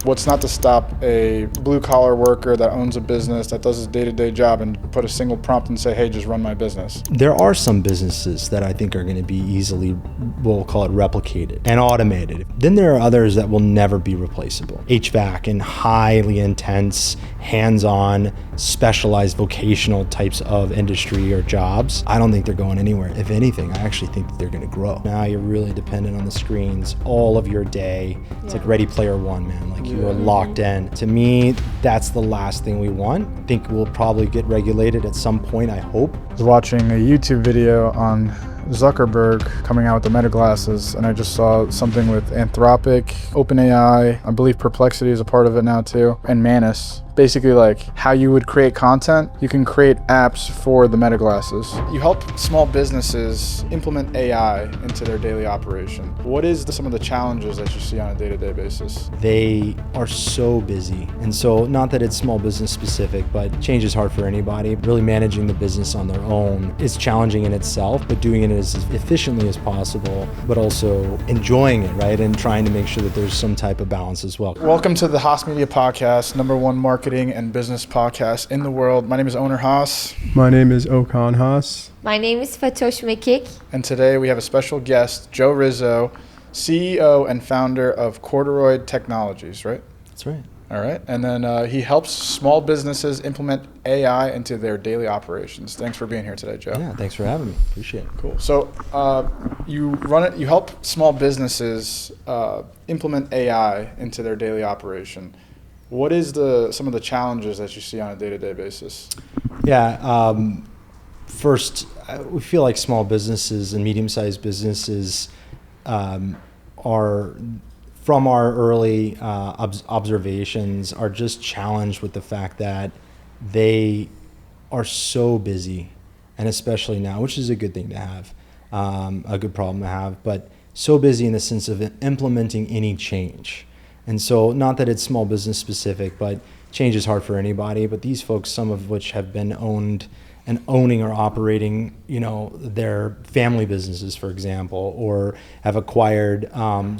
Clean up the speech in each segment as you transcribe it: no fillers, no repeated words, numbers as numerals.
What's not to stop a blue-collar worker that owns a business, that does his day-to-day job, and put a single prompt and say, hey, just run my business? There are some businesses that I think are going to be easily, we'll call it replicated and automated. Then there are others that will never be replaceable. HVAC and highly intense, hands-on, specialized vocational types of industry or jobs, I don't think they're going anywhere. If anything, I actually think that they're going to grow. Now you're really dependent on the screens all of your day. It's like Ready Player One, man. Like you are locked in. To me, that's the last thing we want. I think we'll probably get regulated at some point, I hope. I was watching a YouTube video on Zuckerberg coming out with the meta glasses, and I just saw something with Anthropic, OpenAI, I believe Perplexity is a part of it now too, and Manus. Basically like how you would create content, you can create apps for the meta glasses. You help small businesses implement AI into their daily operation. What is some of the challenges that you see on a day-to-day basis? They are so busy. And so not that it's small business specific, but change is hard for anybody. Really managing the business on their own is challenging in itself, but doing it as efficiently as possible, but also enjoying it, right? And trying to make sure that there's some type of balance as well. Welcome to the Haas Media Podcast, #1 marketing and business podcast in the world. My name is Owner Haas. My name is Okan Haas. My name is Fatosh Mekik. And today we have a special guest, Joe Rizzo, CEO and founder of Corduroy Technologies, right? That's right. All right. And then he helps small businesses implement AI into their daily operations. Thanks for being here today, Joe. Yeah, thanks for having me. Appreciate it. Cool. So you help small businesses implement AI into their daily operation. What is some of the challenges that you see on a day-to-day basis? Yeah. First, we feel like small businesses and medium-sized businesses are, from our early observations, are just challenged with the fact that they are so busy, and especially now, which is a good thing to have, a good problem to have, but so busy in the sense of implementing any change. And so not that it's small business specific, but change is hard for anybody. But these folks, some of which have been owning or operating, their family businesses, for example, or have acquired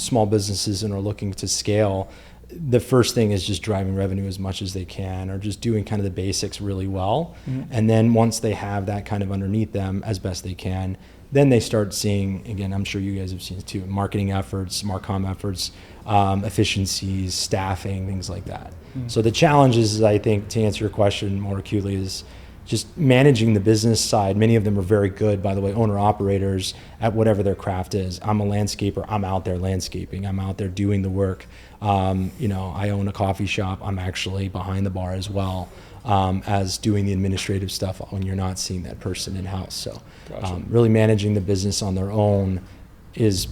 small businesses and are looking to scale. The first thing is just driving revenue as much as they can, or just doing kind of the basics really well. Mm-hmm. And then once they have that kind of underneath them as best they can, then they start seeing, again, I'm sure you guys have seen it too, marketing efforts, Marcom efforts, efficiencies, staffing, things like that. Mm-hmm. So the challenge is, I think, to answer your question more acutely, is just managing the business side. Many of them are very good, by the way, owner-operators at whatever their craft is. I'm a landscaper. I'm out there landscaping. I'm out there doing the work. I own a coffee shop. I'm actually behind the bar as well, as doing the administrative stuff when you're not seeing that person in-house. So gotcha. Really managing the business on their own is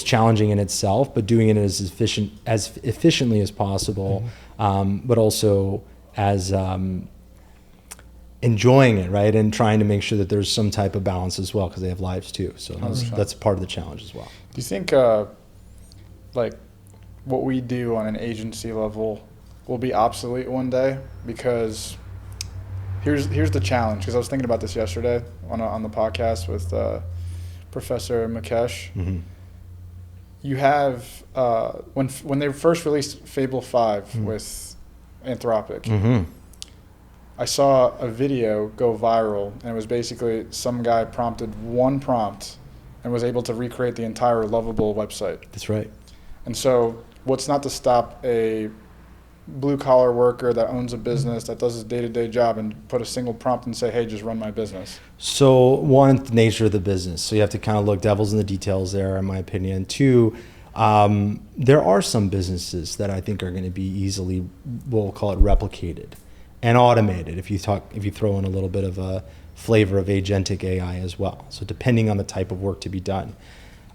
challenging in itself, but doing it as efficiently as possible, mm-hmm. But also as enjoying it, right? And trying to make sure that there's some type of balance as well, because they have lives too. So that's part of the challenge as well. Do you think what we do on an agency level will be obsolete one day? Because here's the challenge, because I was thinking about this yesterday on the podcast with Professor Mukesh. Mm-hmm. You have when they first released Fable 5 mm-hmm. with Anthropic, mm-hmm. I saw a video go viral, and it was basically some guy prompted one prompt and was able to recreate the entire Lovable website. That's right. And so what's not to stop a blue-collar worker that owns a business, that does his day-to-day job, and put a single prompt and say, hey, just run my business? So one, the nature of the business. So you have to kind of look devil's in the details there, in my opinion. Two, there are some businesses that I think are going to be easily, we'll call it replicated and automated, if you throw in a little bit of a flavor of agentic AI as well. So depending on the type of work to be done.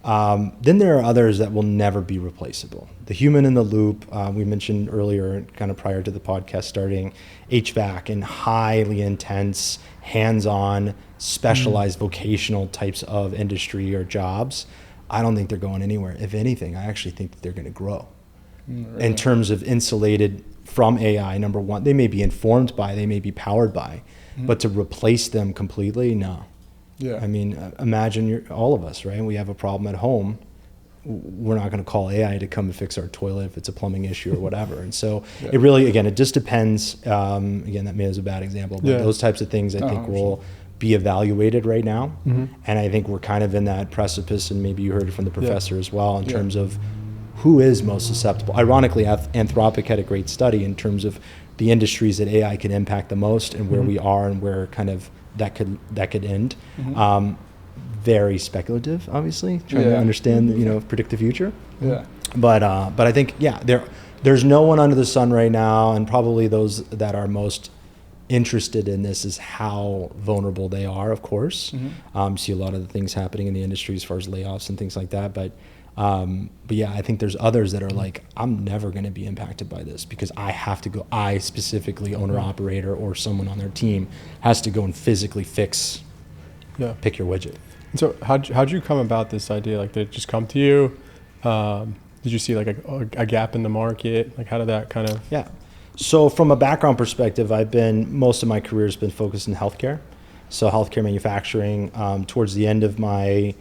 Then there are others that will never be replaceable. The human in the loop, we mentioned earlier, kind of prior to the podcast starting, HVAC and highly intense, hands-on, specialized vocational types of industry or jobs, I don't think they're going anywhere. If anything, I actually think that they're going to grow. Really? In terms of insulated from AI, number one. They may be informed by, they may be powered by, mm-hmm. but to replace them completely, no. Yeah. I mean, imagine all of us, right? We have a problem at home. we're not going to call AI to come and fix our toilet if it's a plumbing issue or whatever. And so it really, again, it just depends. Again, that may is a bad example, but those types of things I think will be evaluated right now. And I think we're kind of in that precipice, and maybe you heard it from the professor as well, in terms of who is most susceptible. Ironically, Anthropic had a great study in terms of the industries that AI can impact the most and where we are and where kind of that could end. Very speculative, obviously, trying to understand, predict the future. But I think, there's no one under the sun right now, and probably those that are most interested in this is how vulnerable they are, of course. See a lot of the things happening in the industry as far as layoffs and things like that. But I think there's others that are like, I'm never going to be impacted by this because I have to go, I specifically, owner operator or someone on their team has to go and physically pick your widget. And so how'd you come about this idea? Like, did it just come to you? Did you see like a gap in the market? Like, how did that kind of? Yeah. So from a background perspective, most of my career has been focused in healthcare. So healthcare manufacturing. Towards the end of my,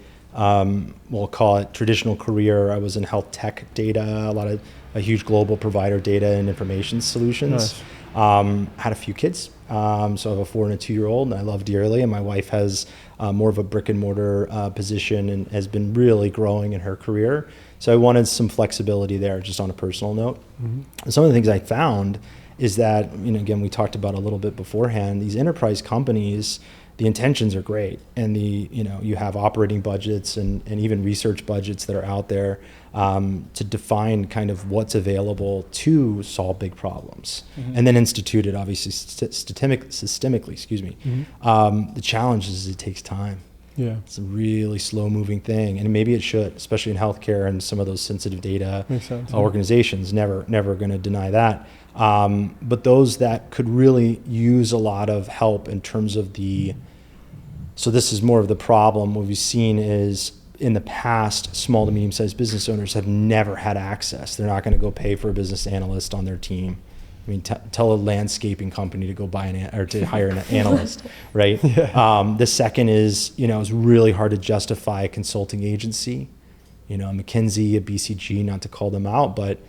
we'll call it traditional career, I was in health tech data, a huge global provider data and information solutions. Nice. Had a few kids. So I have a 4 and a 2-year-old, and I love dearly. And my wife has more of a brick and mortar position and has been really growing in her career. So I wanted some flexibility there, just on a personal note. And some of the things I found is that, again, we talked about a little bit beforehand, these enterprise companies, the intentions are great. And you have operating budgets and even research budgets that are out there to define kind of what's available to solve big problems. And then institute it, obviously, systemically, The challenge is it takes time. Yeah, it's a really slow moving thing, and maybe it should, especially in healthcare and some of those sensitive data organizations. Never going to deny that. But those that could really use a lot of help in terms of so this is more of the problem. What we've seen is in the past, small to medium sized business owners have never had access. They're not going to go pay for a business analyst on their team. I mean, tell a landscaping company to go buy to hire an analyst, right? The second is, it's really hard to justify a consulting agency. McKinsey, a BCG, not to call them out, but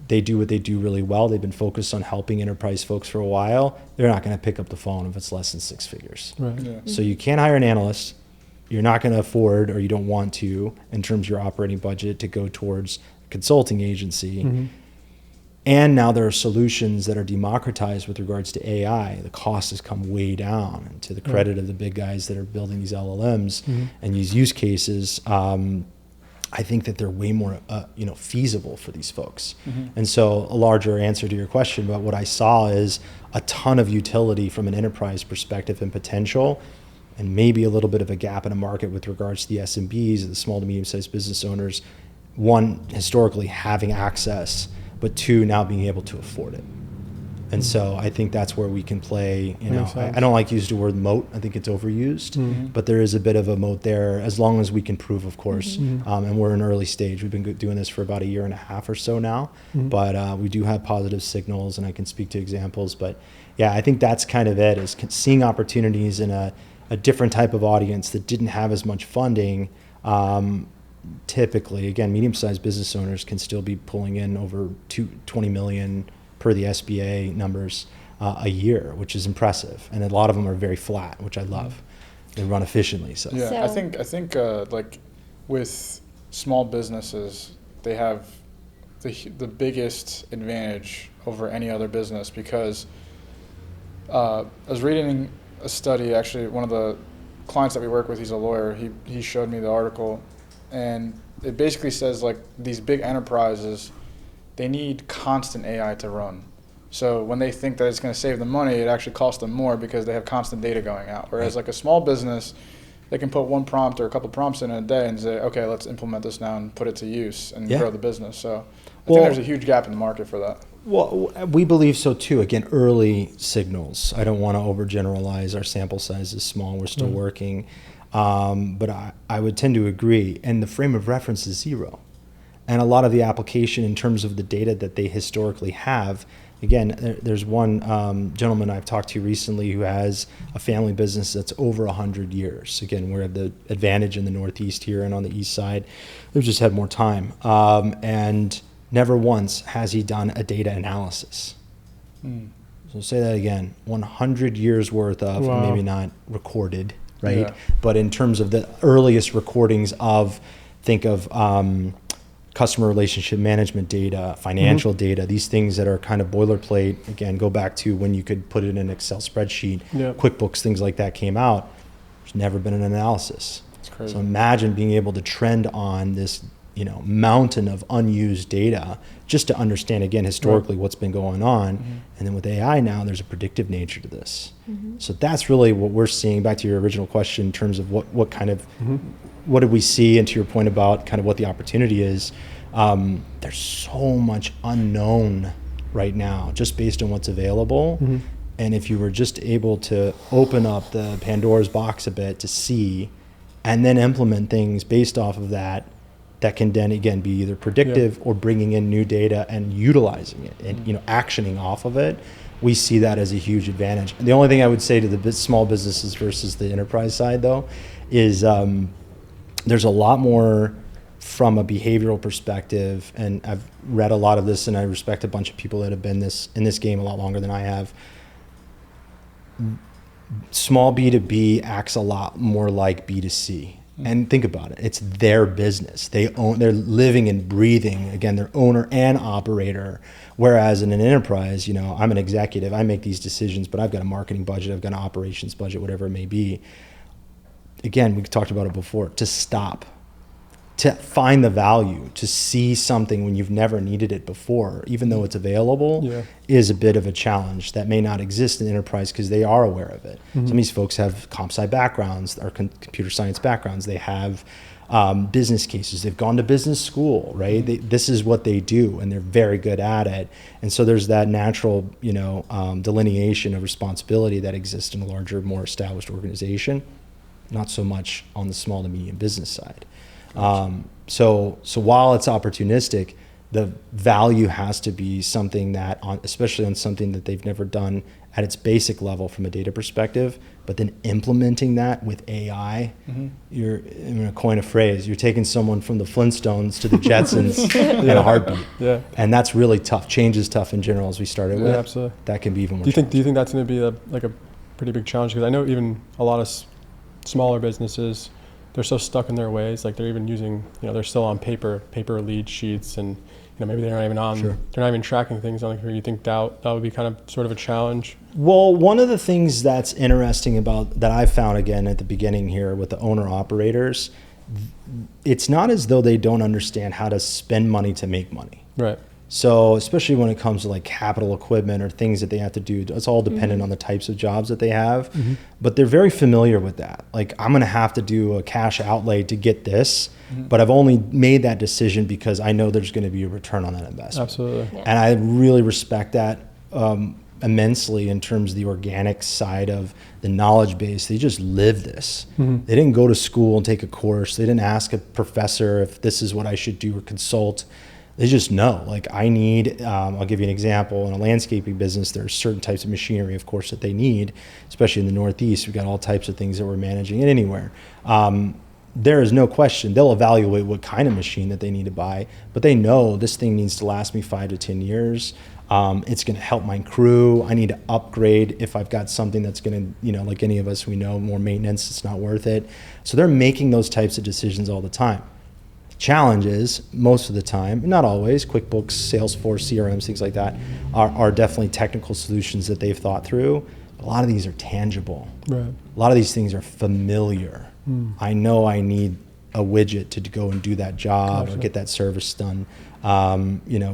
they do what they do really well. They've been focused on helping enterprise folks for a while. They're not going to pick up the phone if it's less than 6 figures. Right. Yeah. So you can't hire an analyst. You're not going to afford, or you don't want to, in terms of your operating budget, to go towards a consulting agency. And now there are solutions that are democratized with regards to AI. The cost has come way down, and to the credit of the big guys that are building these LLMs and these use cases, I think that they're way more feasible for these folks. And so a larger answer to your question about what I saw is a ton of utility from an enterprise perspective and potential, and maybe a little bit of a gap in a market with regards to the SMBs, the small to medium-sized business owners. One, historically having access, but 2, now being able to afford it. And so I think that's where we can play, I don't like to use the word moat. I think it's overused, but there is a bit of a moat there, as long as we can prove, of course. And we're in early stage. We've been doing this for about 1.5 years or so now, but we do have positive signals, and I can speak to examples. But yeah, I think that's kind of it, is seeing opportunities in a different type of audience that didn't have as much funding. Typically, again, medium-sized business owners can still be pulling in over 20 million per the SBA numbers a year, which is impressive. And a lot of them are very flat, which I love. They run efficiently. So I think like with small businesses, they have the biggest advantage over any other business, because I was reading a study. Actually, one of the clients that we work with, he's a lawyer. He showed me the article. And it basically says, like, these big enterprises, they need constant AI to run. So when they think that it's going to save them money, it actually costs them more because they have constant data going out. Whereas like a small business, they can put one prompt or a couple prompts in a day and say, okay, let's implement this now and put it to use and grow the business. So I think there's a huge gap in the market for that. Well, we believe so too. Again, early signals. I don't want to overgeneralize. Our sample size is small. We're still working. But I would tend to agree. And the frame of reference is 0. And a lot of the application in terms of the data that they historically have, again, there's one gentleman I've talked to recently who has a family business that's over 100 years. Again, we're at the advantage in the Northeast here, and on the East side, they've just had more time. And never once has he done a data analysis. So say that again, 100 years worth of, Wow. maybe not recorded, right? Yeah. But in terms of the earliest recordings of, think of customer relationship management data, financial data, these things that are kind of boilerplate. Again, go back to when you could put it in an Excel spreadsheet, Yep. QuickBooks, things like that came out. There's never been an analysis. It's crazy. So imagine being able to trend on this, mountain of unused data just to understand, again, historically what's been going on. And then with AI now, there's a predictive nature to this. So that's really what we're seeing, back to your original question, in terms of what kind of, what did we see, and to your point about kind of what the opportunity is. There's so much unknown right now, just based on what's available. And if you were just able to open up the Pandora's box a bit to see, and then implement things based off of that can then again be either predictive or bringing in new data and utilizing it and actioning off of it, we see that as a huge advantage. And the only thing I would say to the small businesses versus the enterprise side, though, is there's a lot more from a behavioral perspective, and I've read a lot of this, and I respect a bunch of people that have been in this game a lot longer than I have. Small B2B acts a lot more like B2C. And think about it, it's their business. They're living and breathing, again, they're owner and operator. Whereas in an enterprise, I'm an executive, I make these decisions, but I've got a marketing budget, I've got an operations budget, whatever it may be. Again, we talked about it before, to stop, to find the value, to see something when you've never needed it before, even though it's available, is a bit of a challenge that may not exist in enterprise because they are aware of it. Some of these folks have comp sci backgrounds or computer science backgrounds. They have business cases. They've gone to business school, right? This is what they do, and they're very good at it. And so there's that natural, delineation of responsibility that exists in a larger, more established organization. Not so much on the small to medium business side. So while it's opportunistic, the value has to be something that, especially on something that they've never done at its basic level from a data perspective, but then implementing that with AI, I'm going to coin a phrase, you're taking someone from the Flintstones to the Jetsons in a heartbeat. Yeah. And that's really tough. Change is tough in general, as we started with. Absolutely. That can be even more Do you think that's going to be a pretty big challenge? Because I know even a lot of smaller businesses, they're so stuck in their ways. Like they're even using, they're still on paper lead sheets, and maybe they're not even they're not even tracking things on here. You think that would be kind of sort of a challenge? Well, one of the things that's interesting about that I found, again, at the beginning here with the owner operators, it's not as though they don't understand how to spend money to make money. Right. So especially when it comes to like capital equipment or things that they have to do, it's all dependent on the types of jobs that they have, but they're very familiar with that. Like, I'm going to have to do a cash outlay to get this, but I've only made that decision because I know there's going to be a return on that investment. Absolutely. Yeah. And I really respect that immensely in terms of the organic side of the knowledge base. They just live this. They didn't go to school and take a course. They didn't ask a professor if this is what I should do or consult. They just know, like, I need, I'll give you an example. In a landscaping business, there's certain types of machinery, of course, that they need, especially in the Northeast. We've got all types of things that we're managing in anywhere. There is no question. They'll evaluate what kind of machine that they need to buy, but they know this thing needs to last me 5 to 10 years. It's going to help my crew. I need to upgrade if I've got something that's going to, like any of us, we know more maintenance, it's not worth it. So they're making those types of decisions all the time. Challenges, most of the time, not always, QuickBooks, Salesforce, CRMs, things like that, are definitely technical solutions that they've thought through. A lot of these are tangible. Right. A lot of these things are familiar. I know I need a widget to go and do that job or get that service done,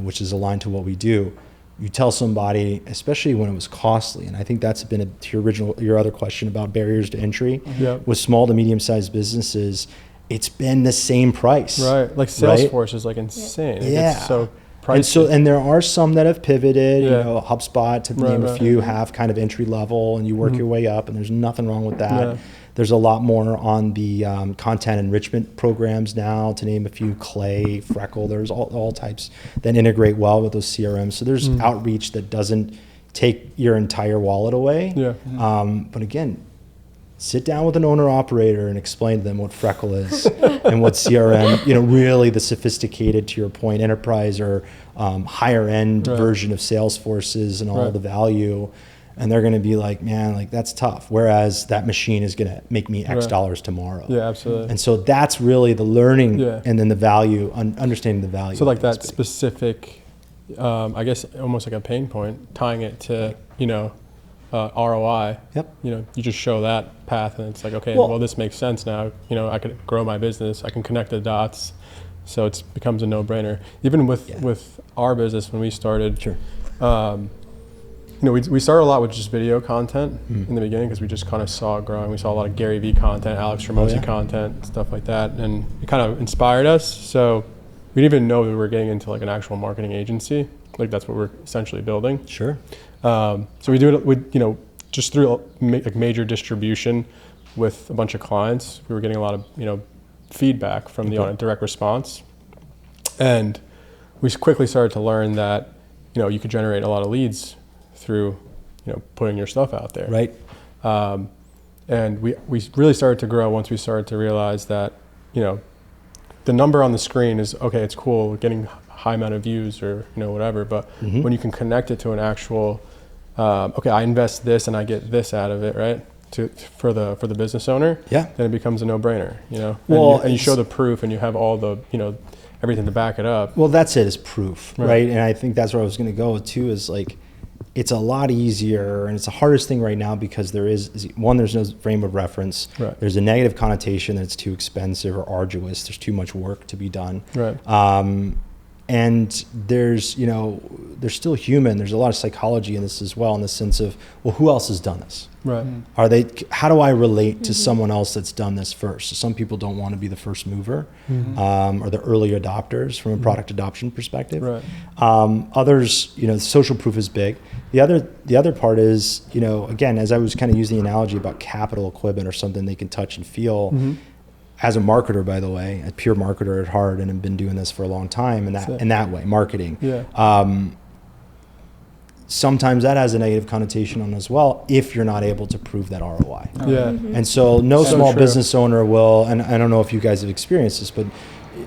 which is aligned to what we do. You tell somebody, especially when it was costly, and I think that's been to your other question about barriers to entry. With small to medium-sized businesses, it's been the same price. Right. Like Salesforce is like insane. It's so pricey. And there are some that have pivoted, HubSpot, to name a few, have kind of entry level, and you work your way up, and there's nothing wrong with that. There's a lot more on the content enrichment programs now, to name a few, Clay, Freckle, there's all types that integrate well with those CRMs. So there's outreach that doesn't take your entire wallet away. Yeah. But again, sit down with an owner operator and explain to them what Freckle is and what CRM, really the sophisticated, to your point, enterprise or higher end version of Salesforce is and all the value. And they're going to be like, man, like that's tough. Whereas that machine is going to make me X dollars tomorrow. Yeah, absolutely. And so that's really the learning and then the value, understanding the value. So like that specific, I guess almost like a pain point, tying it to, ROI. Yep. You just show that path and it's like, okay, well this makes sense now. I could grow my business. I can connect the dots. So it becomes a no-brainer. Even with our business when we started, Sure. We started a lot with just video content in the beginning because we just kind of saw it growing. We saw a lot of Gary Vee content, Alex Ramosi content, stuff like that. And it kind of inspired us. So we didn't even know we were getting into like an actual marketing agency. Like that's what we're essentially building. Sure. So we do it with, just through like major distribution with a bunch of clients. We were getting a lot of, feedback from the direct response. And we quickly started to learn that, you could generate a lot of leads through, putting your stuff out there. Right. And we really started to grow once we started to realize that, the number on the screen is, okay, it's cool, getting high amount of views or, whatever. But when you can connect it to an actual, okay, I invest this and I get this out of it, right? For the business owner, then it becomes a no-brainer, Well, and you show the proof and you have all the, everything to back it up. Well, that's it, is proof, right? And I think that's where I was going to go too, is like, it's a lot easier, and it's the hardest thing right now because there's no frame of reference. Right. There's a negative connotation that it's too expensive or arduous. There's too much work to be done. Right. And there's still human. There's a lot of psychology in this as well, in the sense of, well, who else has done this? Right. How do I relate to someone else that's done this first? So some people don't want to be the first mover, or the early adopters from a product adoption perspective. Right. Others, social proof is big. The other part is, again, as I was kind of using the analogy about capital equipment or something they can touch and feel. As a marketer, by the way, a pure marketer at heart, and have been doing this for a long time, in that way, marketing. Yeah. Sometimes that has a negative connotation on as well if you're not able to prove that ROI. Yeah. And so small business owner will, and I don't know if you guys have experienced this, but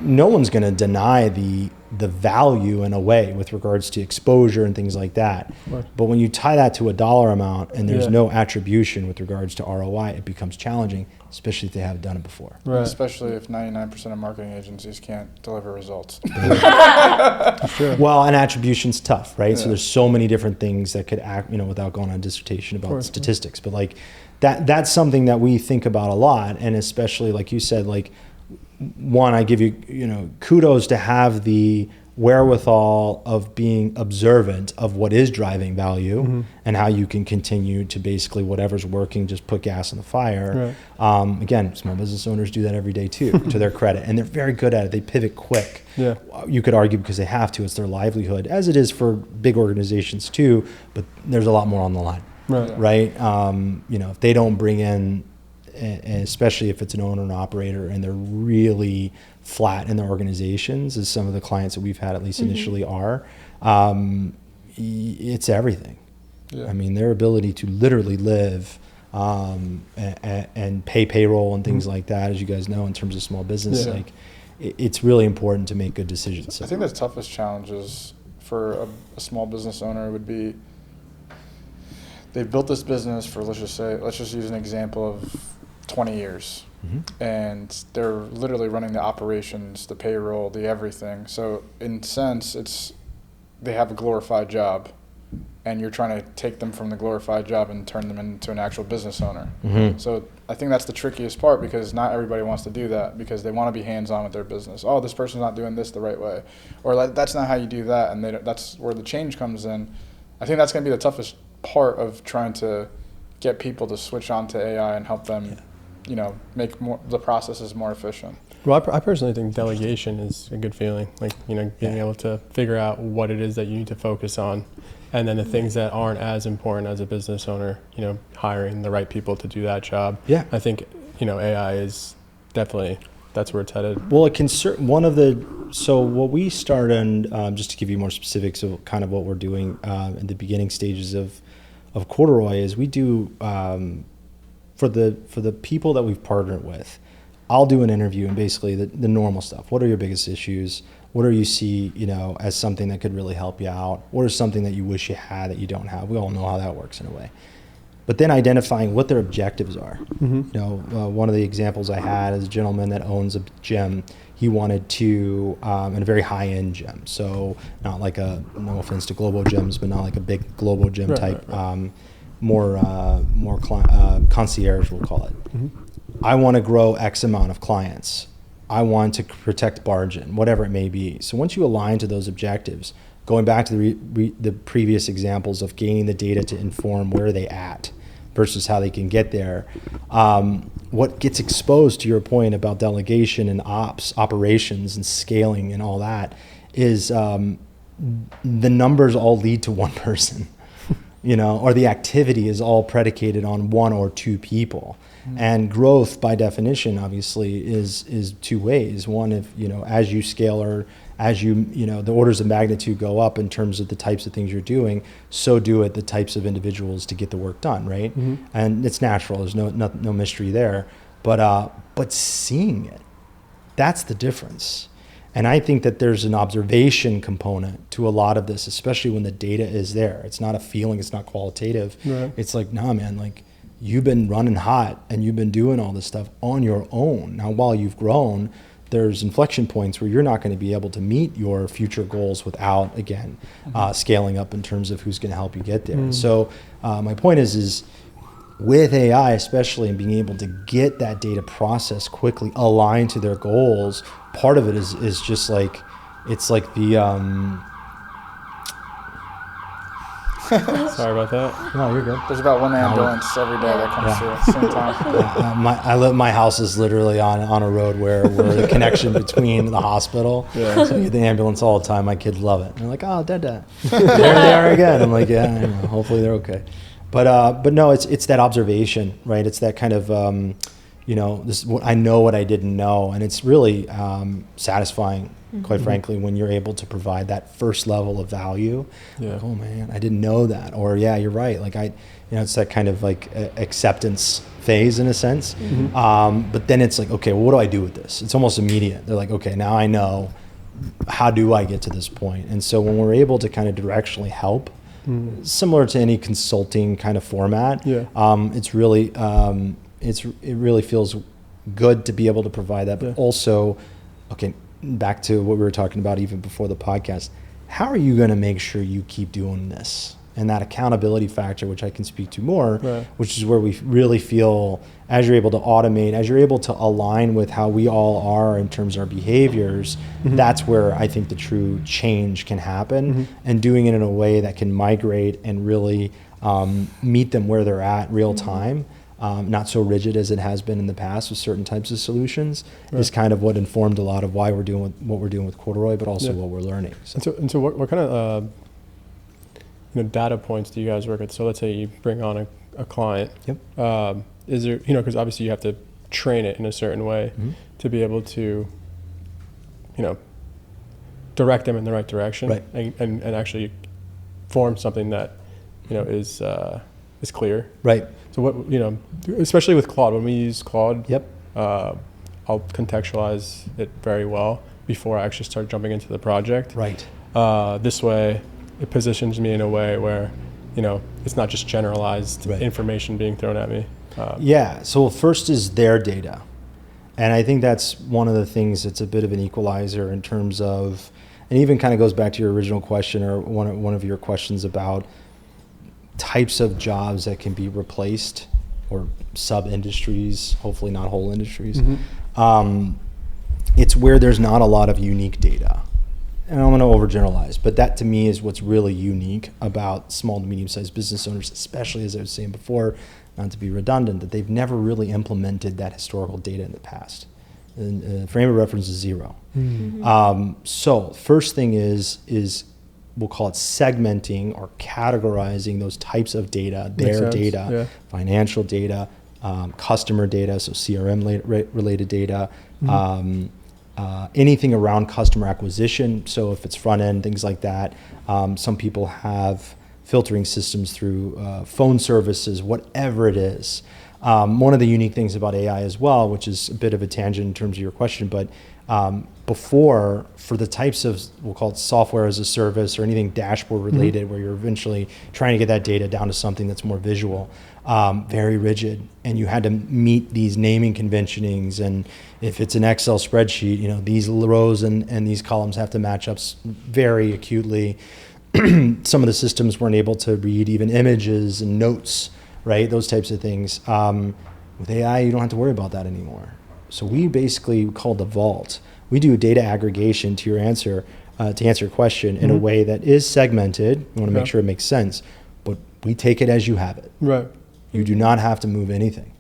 no one's going to deny the value in a way with regards to exposure and things like that. Right. But when you tie that to a dollar amount and there's no attribution with regards to ROI, it becomes challenging, especially if they haven't done it before. Right. Especially if 99% of marketing agencies can't deliver results. Sure. Well, and attribution's tough, right? Yeah. So there's so many different things that could act, without going on a dissertation about statistics. But like that's something that we think about a lot, and especially like you said, like one, I give you, kudos to have the wherewithal of being observant of what is driving value and how you can continue to basically whatever's working, just put gas on the fire. Right. Again, small business owners do that every day too, to their credit, and they're very good at it. They pivot quick. Yeah. You could argue because they have to, it's their livelihood, as it is for big organizations too, but there's a lot more on the line. Right. If they don't bring in, and especially if it's an owner and operator and they're really flat in their organizations, as some of the clients that we've had at least initially are, it's everything. Yeah. I mean, their ability to literally live and pay payroll and things like that, as you guys know, in terms of small business, like it's really important to make good decisions. I think the toughest challenges for a small business owner would be they've built this business for, let's just use an example of 20 years. And they're literally running the operations, the payroll, the everything. So in a sense, they have a glorified job, and you're trying to take them from the glorified job and turn them into an actual business owner. So I think that's the trickiest part, because not everybody wants to do that, because they want to be hands-on with their business. Oh, this person's not doing this the right way, or that's not how you do that, and that's where the change comes in. I think that's going to be the toughest part of trying to get people to switch on to AI and help them make the processes more efficient. Well, I personally think delegation is a good feeling. Like, being able to figure out what it is that you need to focus on, and then the things that aren't as important as a business owner, hiring the right people to do that job. Yeah. I think AI is definitely, that's where it's headed. Well, it can so what we started, just to give you more specifics of kind of what we're doing in the beginning stages of Corduroy, is we do for the people that we've partnered with, I'll do an interview and basically the normal stuff. What are your biggest issues? What do you see, as something that could really help you out? What is something that you wish you had that you don't have? We all know how that works in a way. But then identifying what their objectives are. Mm-hmm. One of the examples I had is a gentleman that owns a gym. He wanted to, in a very high-end gym. So not like no offense to global gyms, but not like a big global gym type, right. More concierge, we'll call it. Mm-hmm. I want to grow X amount of clients. I want to protect margin, whatever it may be. So once you align to those objectives, going back to the previous examples of gaining the data to inform where they at versus how they can get there, what gets exposed, to your point about delegation and operations and scaling and all that, is the numbers all lead to one person, or the activity is all predicated on one or two people. And growth, by definition, obviously, is two ways. One, if as you scale or as the orders of magnitude go up in terms of the types of things you're doing, so do it the types of individuals to get the work done, right? Mm-hmm. And it's natural. There's no mystery there. But seeing it, that's the difference. And I think that there's an observation component to a lot of this, especially when the data is there. It's not a feeling. It's not qualitative. Right. It's like, nah, man, like, you've been running hot and you've been doing all this stuff on your own. Now, while you've grown, there's inflection points where you're not going to be able to meet your future goals without, again, scaling up in terms of who's going to help you get there. So my point is with AI especially, and being able to get that data processed quickly, aligned to their goals, part of it is just like, it's like the... Sorry about that. No, you're good. There's about one ambulance every day that comes through at the same time. My house is literally on a road where we're the connection between the hospital. Yeah. So I get the ambulance all the time. My kids love it. They're like, oh, Dad. There they are again. I'm like, yeah, I know. Hopefully they're okay. But no, it's that observation, right? It's that kind of, this I know what I didn't know, and it's really satisfying. Quite frankly, when you're able to provide that first level of value, like, oh man, I didn't know that, or yeah, you're right. Like it's that kind of like acceptance phase in a sense. Mm-hmm. But then it's like, okay, well, what do I do with this? It's almost immediate. They're like, okay, now I know. How do I get to this point? And so when we're able to kind of directionally help, similar to any consulting kind of format, it's really it really feels good to be able to provide that, but also, okay. Back to what we were talking about even before the podcast, how are you going to make sure you keep doing this? And that accountability factor, which I can speak to more, which is where we really feel, as you're able to automate, as you're able to align with how we all are in terms of our behaviors, that's where I think the true change can happen, and doing it in a way that can migrate and really meet them where they're at real time. Not so rigid as it has been in the past with certain types of solutions, is kind of what informed a lot of why we're doing what we're doing with Corduroy, but also what we're learning. And so what kind of data points do you guys work with? So let's say you bring on a client. Yep. Is there, because obviously you have to train it in a certain way to be able to, direct them in the right direction, and actually form something that, is clear. Right. So what, especially with Claude, when we use Claude, I'll contextualize it very well before I actually start jumping into the project. Right. This way, it positions me in a way where, it's not just generalized information being thrown at me. So first is their data. And I think that's one of the things that's a bit of an equalizer in terms of, and even kind of goes back to your original question or one of your questions about types of jobs that can be replaced or sub-industries, hopefully not whole industries. It's where there's not a lot of unique data. And I'm going to overgeneralize, but that to me is what's really unique about small to medium-sized business owners, especially as I was saying before, not to be redundant, that they've never really implemented that historical data in the past. And frame of reference is zero. So first thing is we'll call it segmenting or categorizing those types of data, their data, financial data, customer data, so CRM related data, anything around customer acquisition. So if it's front end, things like that. Some people have filtering systems through phone services, whatever it is. One of the unique things about AI as well, which is a bit of a tangent in terms of your question, but before, for the types of, we'll call it software as a service or anything dashboard related, where you're eventually trying to get that data down to something that's more visual, very rigid, and you had to meet these naming conventionings. And if it's an Excel spreadsheet, you know, these rows and these columns have to match up very acutely. Some of the systems weren't able to read even images and notes, right? Those types of things. With AI, you don't have to worry about that anymore. So we basically call the vault. We do data aggregation to answer your question in a way that is segmented. We want to make sure it makes sense, but we take it as you have it. Right. You do not have to move anything.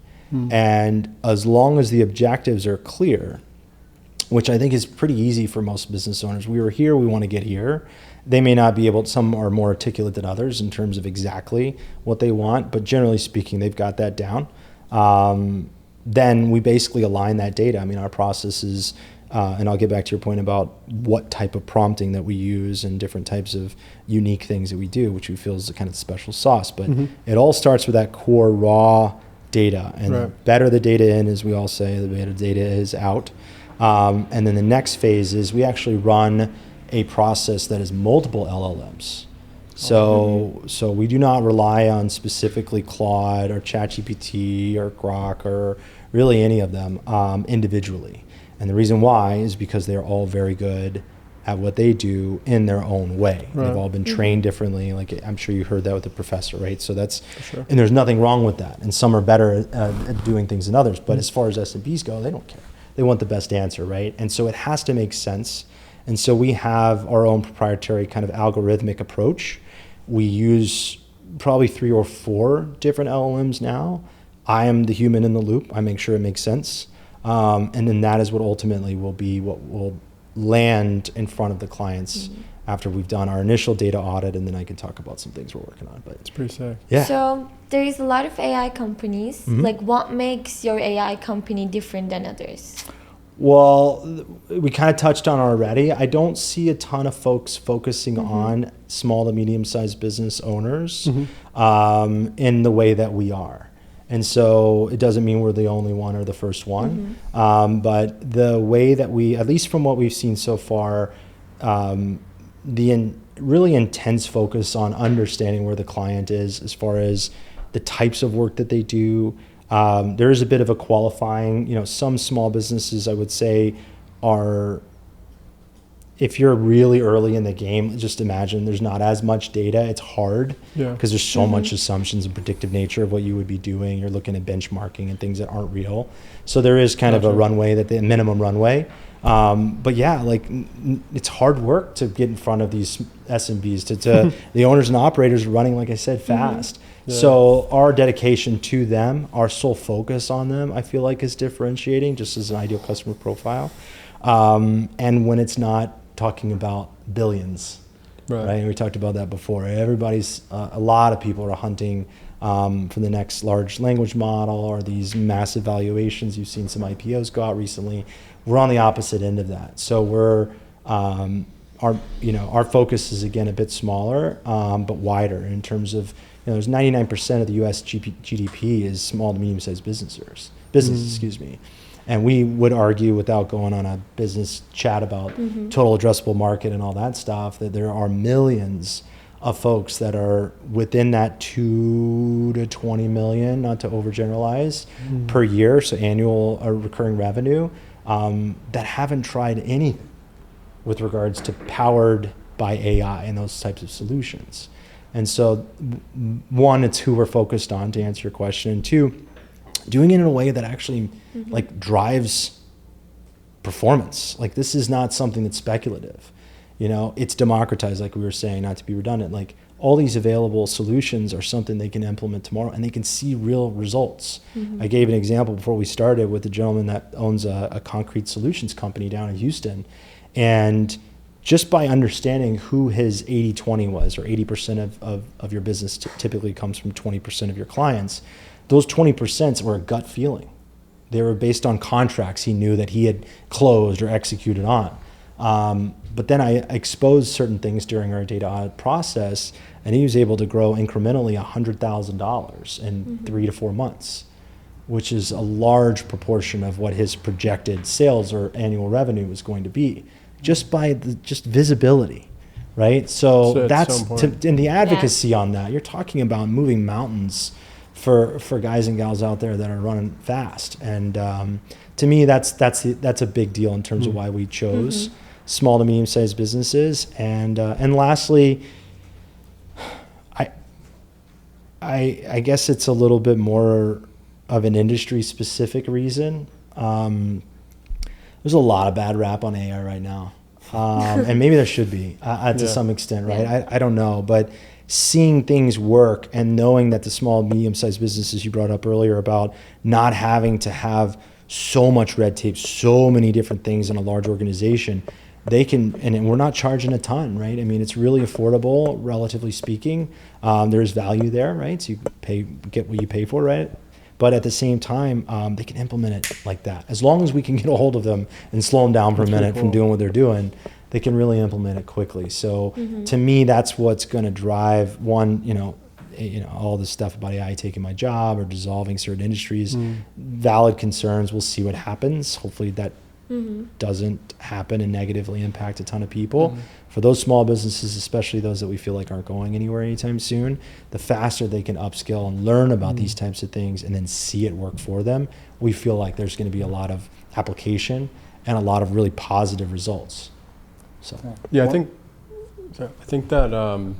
And as long as the objectives are clear, which I think is pretty easy for most business owners. We were here, we want to get here. They may not be able to, some are more articulate than others in terms of exactly what they want, but generally speaking, they've got that down. Then we basically align that data. I mean, our process is, and I'll get back to your point about what type of prompting that we use and different types of unique things that we do, which we feel is the kind of special sauce. But it all starts with that core raw data. And the better the data in, as we all say, the better data is out. And then the next phase is we actually run a process that is multiple LLMs. So we do not rely on specifically Claude or ChatGPT or Grok or really any of them individually. And the reason why is because they're all very good at what they do in their own way. They've all been trained differently. Like I'm sure you heard that with the professor, right? So that's, and there's nothing wrong with that. And some are better at doing things than others. But as far as SMBs go, they don't care. They want the best answer, right? And so it has to make sense. And so we have our own proprietary kind of algorithmic approach. We use probably 3 or 4 different LLMs now. I am the human in the loop. I make sure it makes sense. And then that is what ultimately will be what will land in front of the clients after we've done our initial data audit. And then I can talk about some things we're working on. But it's pretty sick. Yeah. So there is a lot of AI companies. Like what makes your AI company different than others? Well, we kind of touched on it already. I don't see a ton of folks focusing on small to medium-sized business owners in the way that we are. And so it doesn't mean we're the only one or the first one. But the way that we, at least from what we've seen so far, really intense focus on understanding where the client is as far as the types of work that they do. There is a bit of a qualifying, some small businesses I would say are, if you're really early in the game, just imagine there's not as much data. It's hard because there's so much assumptions and predictive nature of what you would be doing. You're looking at benchmarking and things that aren't real. So there is kind of a runway, the minimum runway. But yeah, like it's hard work to get in front of these SMBs, to the owners and operators running, like I said, fast. So our dedication to them, our sole focus on them, I feel like is differentiating just as an ideal customer profile. And when it's not talking about billions, right? And we talked about that before. A lot of people are hunting for the next large language model or these massive valuations. You've seen some IPOs go out recently. We're on the opposite end of that. So we're, our focus is again a bit smaller, but wider in terms of, there's 99% of the U.S. GDP is small to medium-sized business, excuse me. And we would argue, without going on a business chat about total addressable market and all that stuff, that there are millions of folks that are within that 2 to 20 million, not to overgeneralize, per year, so annual recurring revenue, that haven't tried anything with regards to powered by AI and those types of solutions. And so, one, it's who we're focused on, to answer your question. And 2, doing it in a way that actually like drives performance. Like this is not something that's speculative. It's democratized, like we were saying, not to be redundant. Like all these available solutions are something they can implement tomorrow and they can see real results. I gave an example before we started with a gentleman that owns a concrete solutions company down in Houston. And just by understanding who his 80-20 was, or 80% of your business typically comes from 20% of your clients, those 20% were a gut feeling. They were based on contracts he knew that he had closed or executed on. But then I exposed certain things during our data audit process, and he was able to grow incrementally $100,000 in 3 to 4 months, which is a large proportion of what his projected sales or annual revenue was going to be, just by just visibility, right? So that's in the advocacy on that. You're talking about moving mountains for guys and gals out there that are running fast, and to me, that's a big deal in terms of why we chose small to medium sized businesses. And lastly, I guess it's a little bit more of an industry specific reason. There's a lot of bad rap on AI right now, and maybe there should be to some extent, right? Yeah. I don't know, but seeing things work and knowing that the small, medium-sized businesses you brought up earlier about not having to have so much red tape, so many different things in a large organization, they can, and we're not charging a ton, right? I mean, it's really affordable, relatively speaking. There's value there, right? So you get what you pay for, right? But at the same time, they can implement it like that. As long as we can get a hold of them and slow them down for a minute from doing what they're doing, they can really implement it quickly. So to me, that's what's going to drive all this stuff about AI taking my job or dissolving certain industries. Valid concerns. We'll see what happens. Hopefully that doesn't happen and negatively impact a ton of people. For those small businesses, especially those that we feel like aren't going anywhere anytime soon, the faster they can upskill and learn about these types of things and then see it work for them, we feel like there's going to be a lot of application and a lot of really positive results. So yeah, I think that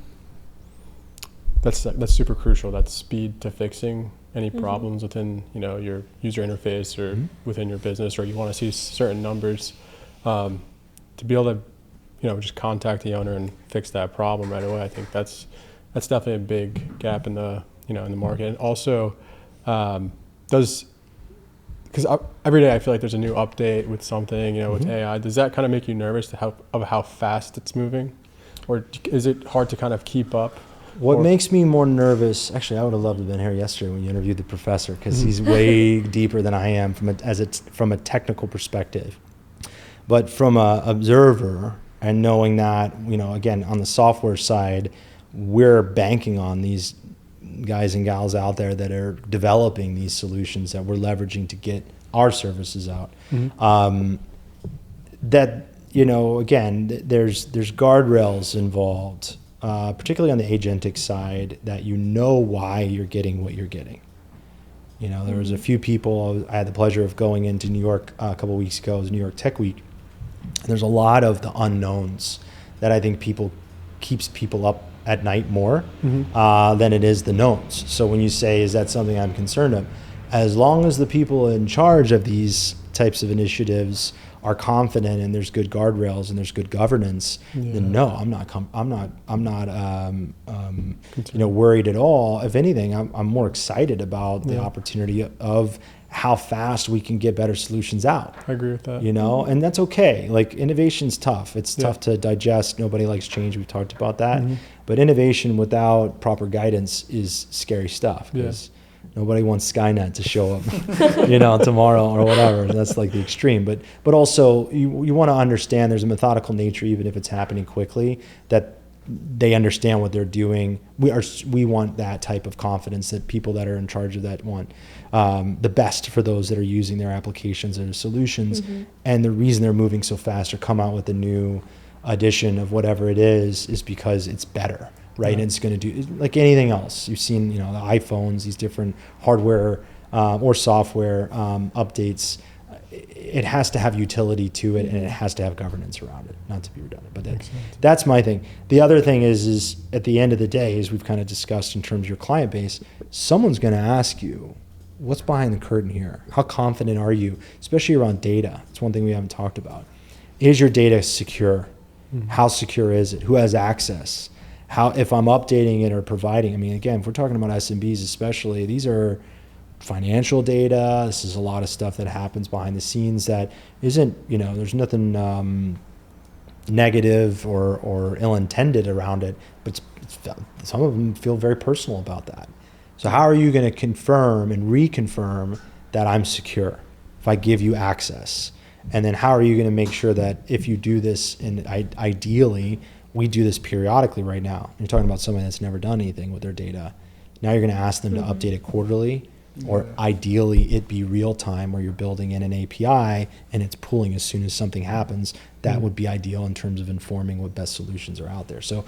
that's super crucial. That speed to fixing any problems within your user interface or within your business, or you want to see certain numbers, to be able to just contact the owner and fix that problem right away. I think that's definitely a big gap in the in the market. And also, because every day I feel like there's a new update with something, with AI. Does that kind of make you nervous of how fast it's moving, or is it hard to kind of keep up? What makes me more nervous, actually, I would have loved to have been here yesterday when you interviewed the professor, because he's way deeper than I am from a technical perspective. But from a observer, and knowing that, again, on the software side, we're banking on these guys and gals out there that are developing these solutions that we're leveraging to get our services out. That, again, there's guardrails involved, particularly on the agentic side, that why you're getting what you're getting. There was a few people, I had the pleasure of going into New York a couple of weeks ago. It was New York Tech Week. There's a lot of the unknowns that I think keeps people up at night more than it is the knowns. So when you say, is that something I'm concerned of? As long as the people in charge of these types of initiatives are confident and there's good guardrails and there's good governance, then no, I'm not worried at all. If anything, I'm more excited about the opportunity of how fast we can get better solutions out. I agree with that. And that's okay. Like, innovation's tough. It's tough to digest. Nobody likes change. We've talked about that. But innovation without proper guidance is scary stuff, because nobody wants Skynet to show up, tomorrow or whatever. That's like the extreme. But also you want to understand there's a methodical nature, even if it's happening quickly, that they understand what they're doing. We want that type of confidence, that people that are in charge of that want the best for those that are using their applications and their solutions. And the reason they're moving so fast or come out with a new edition of whatever it is because it's better, right? And it's going to do, like anything else. You've seen, the iPhones, these different hardware or software updates. It has to have utility to it, and it has to have governance around it, not to be redundant. But that's my thing. The other thing is at the end of the day, as we've kind of discussed in terms of your client base, someone's going to ask you, what's behind the curtain here? How confident are you, especially around data? It's one thing we haven't talked about. Is your data secure? How secure is it? Who has access? How, if I'm updating it or providing, again, if we're talking about SMBs especially, these are financial data. This is a lot of stuff that happens behind the scenes that isn't, there's nothing negative or ill-intended around it, but some of them feel very personal about that. So how are you going to confirm and reconfirm that I'm secure if I give you access? And then how are you going to make sure that if you do this, and ideally we do this periodically right now, you're talking about somebody that's never done anything with their data, now you're going to ask them to update it quarterly, or ideally it be real time where you're building in an API and it's pulling as soon as something happens. That would be ideal in terms of informing what best solutions are out there. So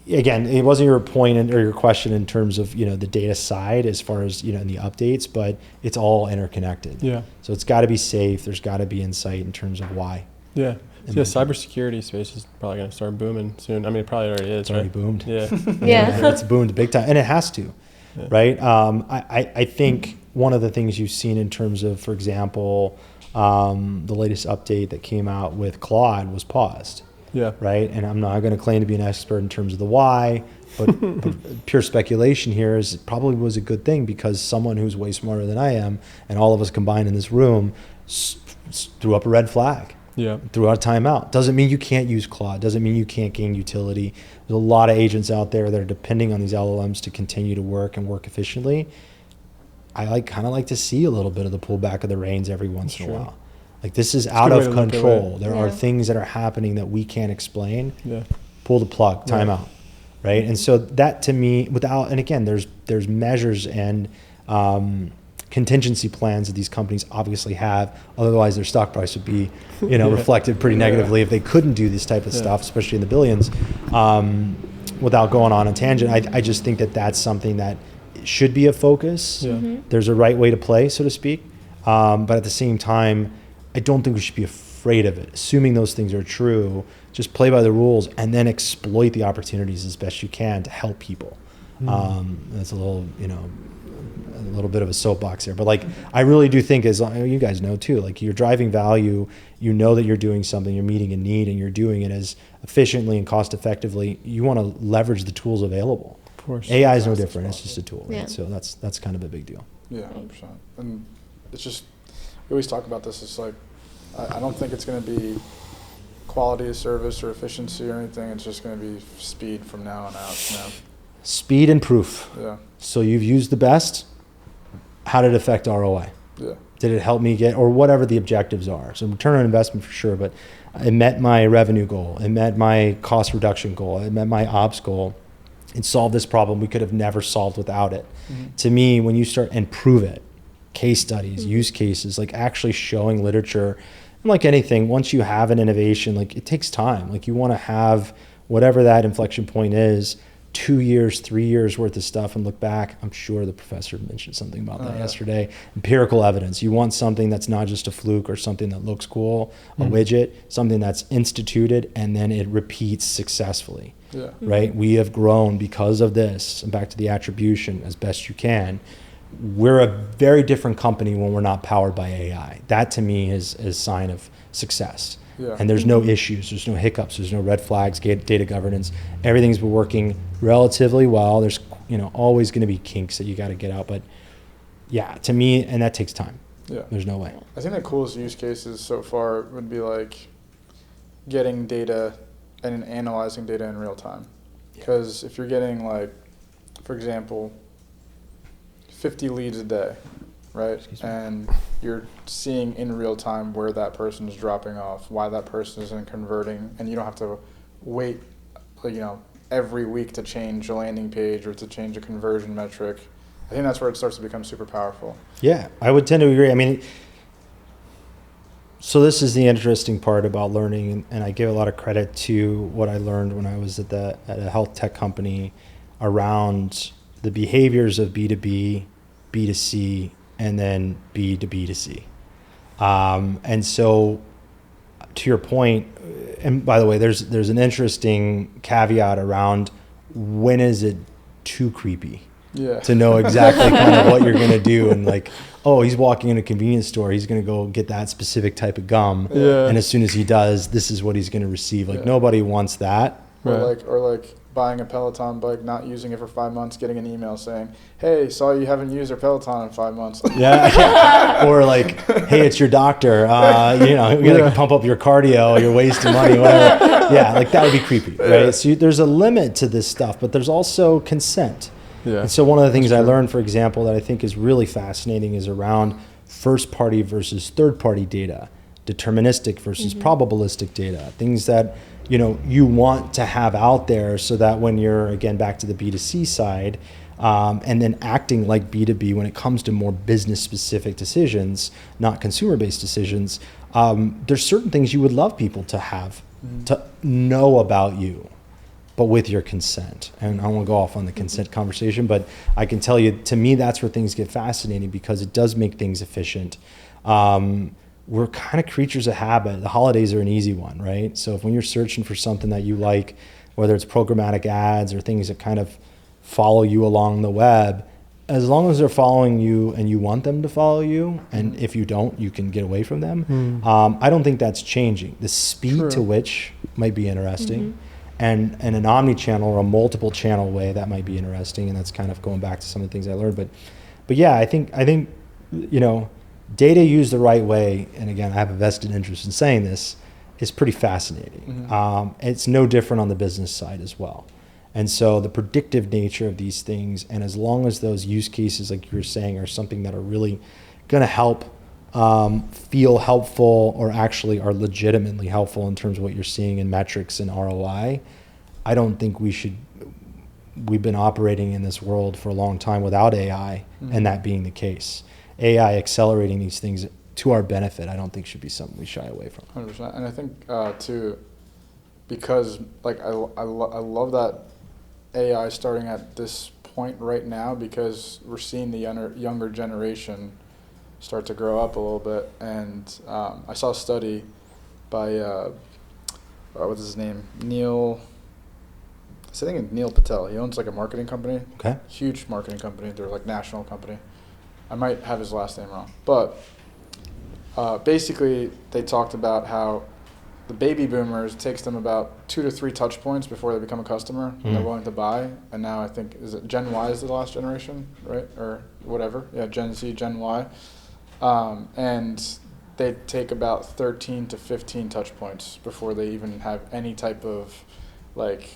again, it wasn't your point or your question in terms of, the data side as far as, in the updates, but it's all interconnected. Yeah. So it's got to be safe. There's got to be insight in terms of why. Yeah. So yeah, cybersecurity space is probably going to start booming soon. I mean, it probably already is. It's already boomed. Yeah. Yeah. It's boomed big time, and it has to, right? I think one of the things you've seen in terms of, for example, the latest update that came out with Claude was paused. Yeah. Right. And I'm not going to claim to be an expert in terms of the why, but pure speculation here is it probably was a good thing, because someone who's way smarter than I am, and all of us combined in this room, threw up a red flag. Yeah. Threw out a timeout. Doesn't mean you can't use Claude. Doesn't mean you can't gain utility. There's a lot of agents out there that are depending on these LLMs to continue to work and work efficiently. I kind of like to see a little bit of the pullback of the reins every once in a while. Like, this is out of control. There are things that are happening that we can't explain. Yeah. Pull the plug, time out, right? And so that, to me, and again, there's measures and contingency plans that these companies obviously have. Otherwise, their stock price would be, reflected pretty negatively if they couldn't do this type of stuff, especially in the billions. Without going on a tangent, I just think that that's something that should be a focus. Yeah. There's a right way to play, so to speak. But at the same time, I don't think we should be afraid of it. Assuming those things are true, just play by the rules and then exploit the opportunities as best you can to help people. That's a little bit of a soapbox here. But I really do think, as you guys know too, you're driving value, you know that you're doing something, you're meeting a need, and you're doing it as efficiently and cost effectively. You want to leverage the tools available. Of course. AI is no different. It's just a tool, right? Yeah. So that's kind of a big deal. Yeah, 100%. And it's just, we always talk about this. It's I don't think it's going to be quality of service or efficiency or anything. It's just going to be speed from now on out. Speed and proof. Yeah. So you've used the best. How did it affect ROI? Yeah. Did it help me get, or whatever the objectives are? So return on investment for sure, but it met my revenue goal. It met my cost reduction goal. It met my ops goal. It solved this problem we could have never solved without it. To me, when you start and prove it, case studies, use cases, actually showing literature, and like anything, once you have an innovation, it takes time. You want to have whatever that inflection point is, 2 years, 3 years worth of stuff, and look back. I'm sure the professor mentioned something about that yesterday. Empirical evidence. You want something that's not just a fluke or something that looks cool, a widget, something that's instituted and then it repeats successfully. Yeah. Right? We have grown because of this. And back to the attribution as best you can. We're a very different company when we're not powered by AI. That to me is a sign of success. Yeah. And there's no issues, there's no hiccups, there's no red flags, data governance. Everything's been working relatively well. There's always going to be kinks that you got to get out, but yeah, to me, and that takes time. Yeah. There's no way. I think the coolest use cases so far would be getting data and analyzing data in real time. Because if you're getting for example, 50 leads a day, right? And you're seeing in real time where that person is dropping off, why that person isn't converting, and you don't have to wait, every week to change a landing page or to change a conversion metric. I think that's where it starts to become super powerful. Yeah, I would tend to agree. I mean, so this is the interesting part about learning, and I give a lot of credit to what I learned when I was at a health tech company around the behaviors of B2B, B2C, and then B to B2C. And so to your point, and by the way, there's an interesting caveat around when is it too creepy to know exactly kind of what you're going to do. And he's walking in a convenience store, he's going to go get that specific type of gum. Yeah. And as soon as he does, this is what he's going to receive. Nobody wants that. Right. Or buying a Peloton bike, not using it for 5 months, getting an email saying, "Hey, saw you haven't used your Peloton in 5 months." Or "Hey, it's your doctor. You got to pump up your cardio. You're wasting money." Whatever. Yeah, like that would be creepy, right? So there's a limit to this stuff, but there's also consent. Yeah. And so one of the things I learned, for example, that I think is really fascinating is around first-party versus third-party data, deterministic versus probabilistic data, things that you want to have out there so that when you're, again, back to the B2C side, and then acting like B2B when it comes to more business-specific decisions, not consumer-based decisions, there's certain things you would love people to have, to know about you, but with your consent. And I don't want to go off on the consent conversation, but I can tell you, to me, that's where things get fascinating because it does make things efficient. We're kind of creatures of habit. The holidays are an easy one, right? So if when you're searching for something that you like, whether it's programmatic ads or things that kind of follow you along the web, as long as they're following you and you want them to follow you, and if you don't, you can get away from them. I don't think that's changing. The speed to which might be interesting, and an omni-channel or a multiple channel way that might be interesting, and that's kind of going back to some of the things I learned. But yeah, I think data used the right way, and again, I have a vested interest in saying this, is pretty fascinating. It's no different on the business side as well. And so the predictive nature of these things, and as long as those use cases, like you were saying, are something that are really going to help feel helpful or actually are legitimately helpful in terms of what you're seeing in metrics and ROI, I don't think we've been operating in this world for a long time without AI and that being the case. AI accelerating these things to our benefit, I don't think should be something we shy away from. 100%. And I think too, because like I love that AI starting at this point right now, because we're seeing the younger generation start to grow up a little bit. And I saw a study by what's his name, I think it's Neil Patel. He owns like a marketing company. Okay. Huge marketing company. They're like national company. I might have his last name wrong, but basically they talked about how the baby boomers, it takes them about 2 to 3 touch points before they become a customer and they're willing to buy. And now I think, is it Gen Y is the last generation, right? Or whatever. Yeah, Gen Z, Gen Y. And they take about 13 to 15 touch points before they even have any type of like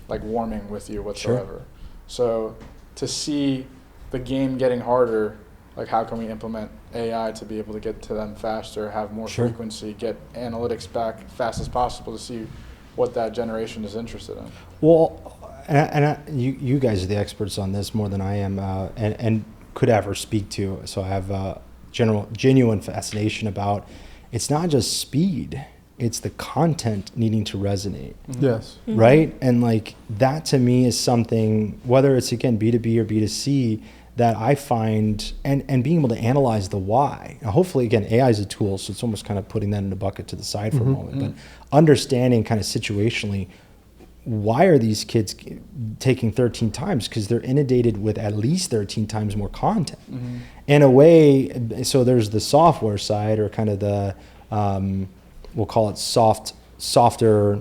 warming with you whatsoever. Sure. So to see the game getting harder, like how can we implement AI to be able to get to them faster, have more frequency, get analytics back fast as possible to see what that generation is interested in. Well, you guys are the experts on this more than I am, and could ever speak to. So I have genuine fascination about, it's not just speed, it's the content needing to resonate. Yes. Right? And like that to me is something, whether it's again B2B or B2C, that I find, and being able to analyze the why. Now, hopefully, again, AI is a tool, so it's almost kind of putting that in a bucket to the side for a moment. But understanding kind of situationally, why are these kids taking 13 times? Because they're inundated with at least 13 times more content. In a way, so there's the software side, or kind of the, we'll call it softer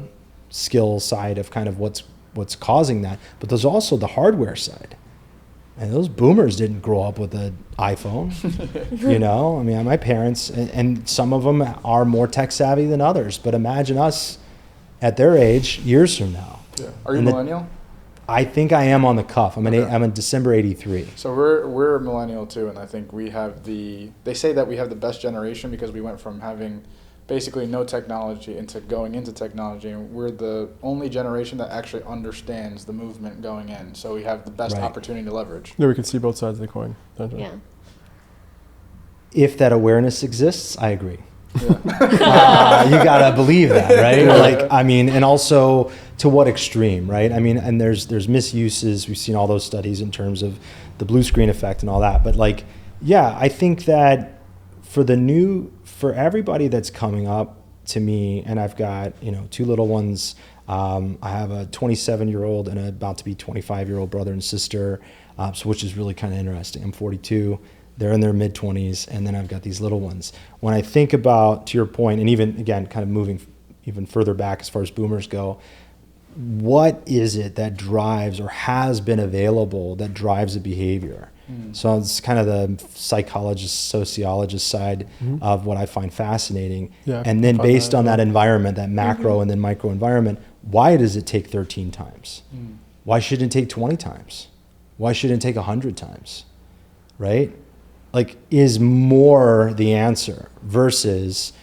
skill side of kind of what's causing that. But there's also the hardware side. And those boomers didn't grow up with an iPhone, I mean, my parents, and some of them are more tech savvy than others, but imagine us at their age years from now. Yeah. Are you millennial? I think I am on the cuff. I'm in December 83. So we're a millennial too, and I think we have they say that we have the best generation because we went from having basically no technology into going into technology, and we're the only generation that actually understands the movement going in. So we have the best opportunity to leverage. Yeah, we can see both sides of the coin. Yeah. If that awareness exists, I agree. Yeah. You gotta believe that, right? Like, I mean, and also to what extreme, right? I mean, and there's misuses. We've seen all those studies in terms of the blue screen effect and all that. But like, yeah, I think that for everybody that's coming up to me, and I've got 2 little ones. I have a 27-year-old and a about to be 25-year-old brother and sister, so which is really kind of interesting. I'm 42. They're in their mid-20s, and then I've got these little ones. When I think about, to your point, and even, again, kind of moving even further back as far as boomers go, what is it that drives or has been available that drives a behavior? So it's kind of the psychologist, sociologist side of what I find fascinating. Yeah, and then based on that environment, that macro and then micro environment, why does it take 13 times? Why shouldn't it take 20 times? Why shouldn't it take 100 times? Right? Like, is more the answer versus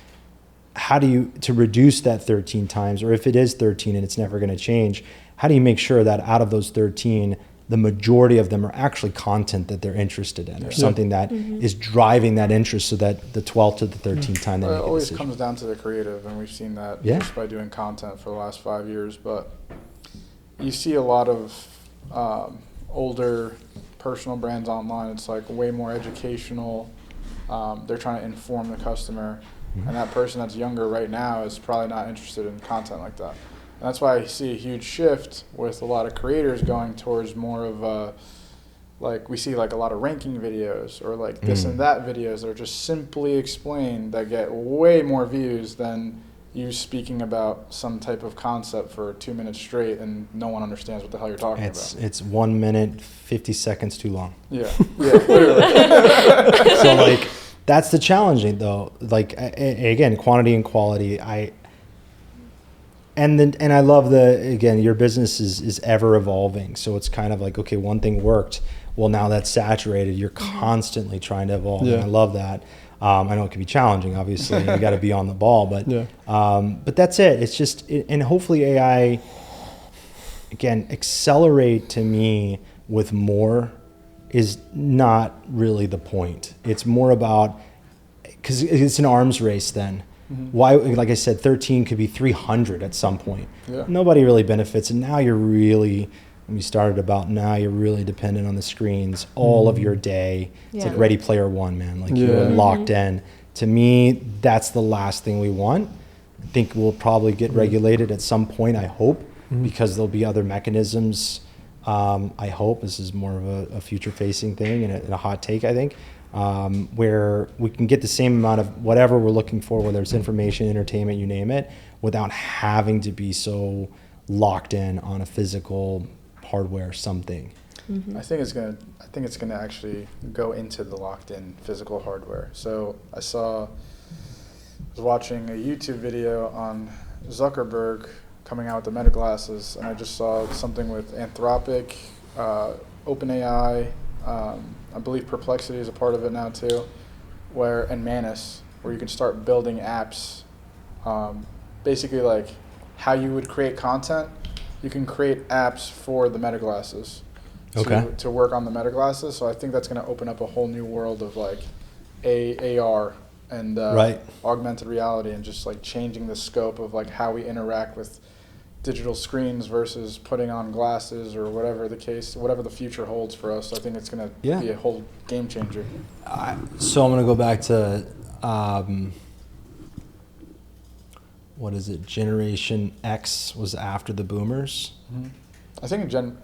how do you, to reduce that 13 times, or if it is 13 and it's never going to change, how do you make sure that out of those 13, the majority of them are actually content that they're interested in, or something that is driving that interest, so that the 12th to the 13th time they make a decision? It always comes down to the creative, and we've seen that just by doing content for the last 5 years. But you see a lot of older personal brands online. It's like way more educational. They're trying to inform the customer, and that person that's younger right now is probably not interested in content like that. And that's why I see a huge shift with a lot of creators going towards more of like we see like a lot of ranking videos or like this and that videos that are just simply explained that get way more views than you speaking about some type of concept for 2 minutes straight and no one understands what the hell you're talking about. It's 1 minute, 50 seconds too long. Yeah, literally. So like, that's the challenging though. Like again, quantity and quality. And I love again, your business is ever evolving. So it's kind of like, okay, one thing worked. Well, now that's saturated. You're constantly trying to evolve. And I love that. I know it can be challenging, obviously. You got to be on the ball, but that's it. It's just, and hopefully AI, again, accelerate to me with more is not really the point. It's more about, because it's an arms race then. Why, like I said, 13 could be 300 at some point. Nobody really benefits, and now you're really, when you started about now, you're really dependent on the screens all of your day. It's like Ready Player One, man. Like you're locked in. To me, that's the last thing we want. I think we'll probably get regulated at some point, I hope, because there'll be other mechanisms. I hope this is more of a future-facing thing and a hot take, I think. Where we can get the same amount of whatever we're looking for, whether it's information, entertainment, you name it, without having to be so locked in on a physical hardware something. I think it's gonna actually go into the locked in physical hardware. So I was watching a YouTube video on Zuckerberg coming out with the Meta glasses, and I just saw something with Anthropic, OpenAI, I believe Perplexity is a part of it now too, and Manus, where you can start building apps, basically like how you would create content. You can create apps for the Meta glasses to work on the Meta glasses. So I think that's going to open up a whole new world of like AR and augmented reality, and just like changing the scope of like how we interact with digital screens versus putting on glasses or whatever the case, whatever the future holds for us. I think it's going to be a whole game changer. So I'm going to go back to, what is it? Generation X was after the boomers. I think it's Gen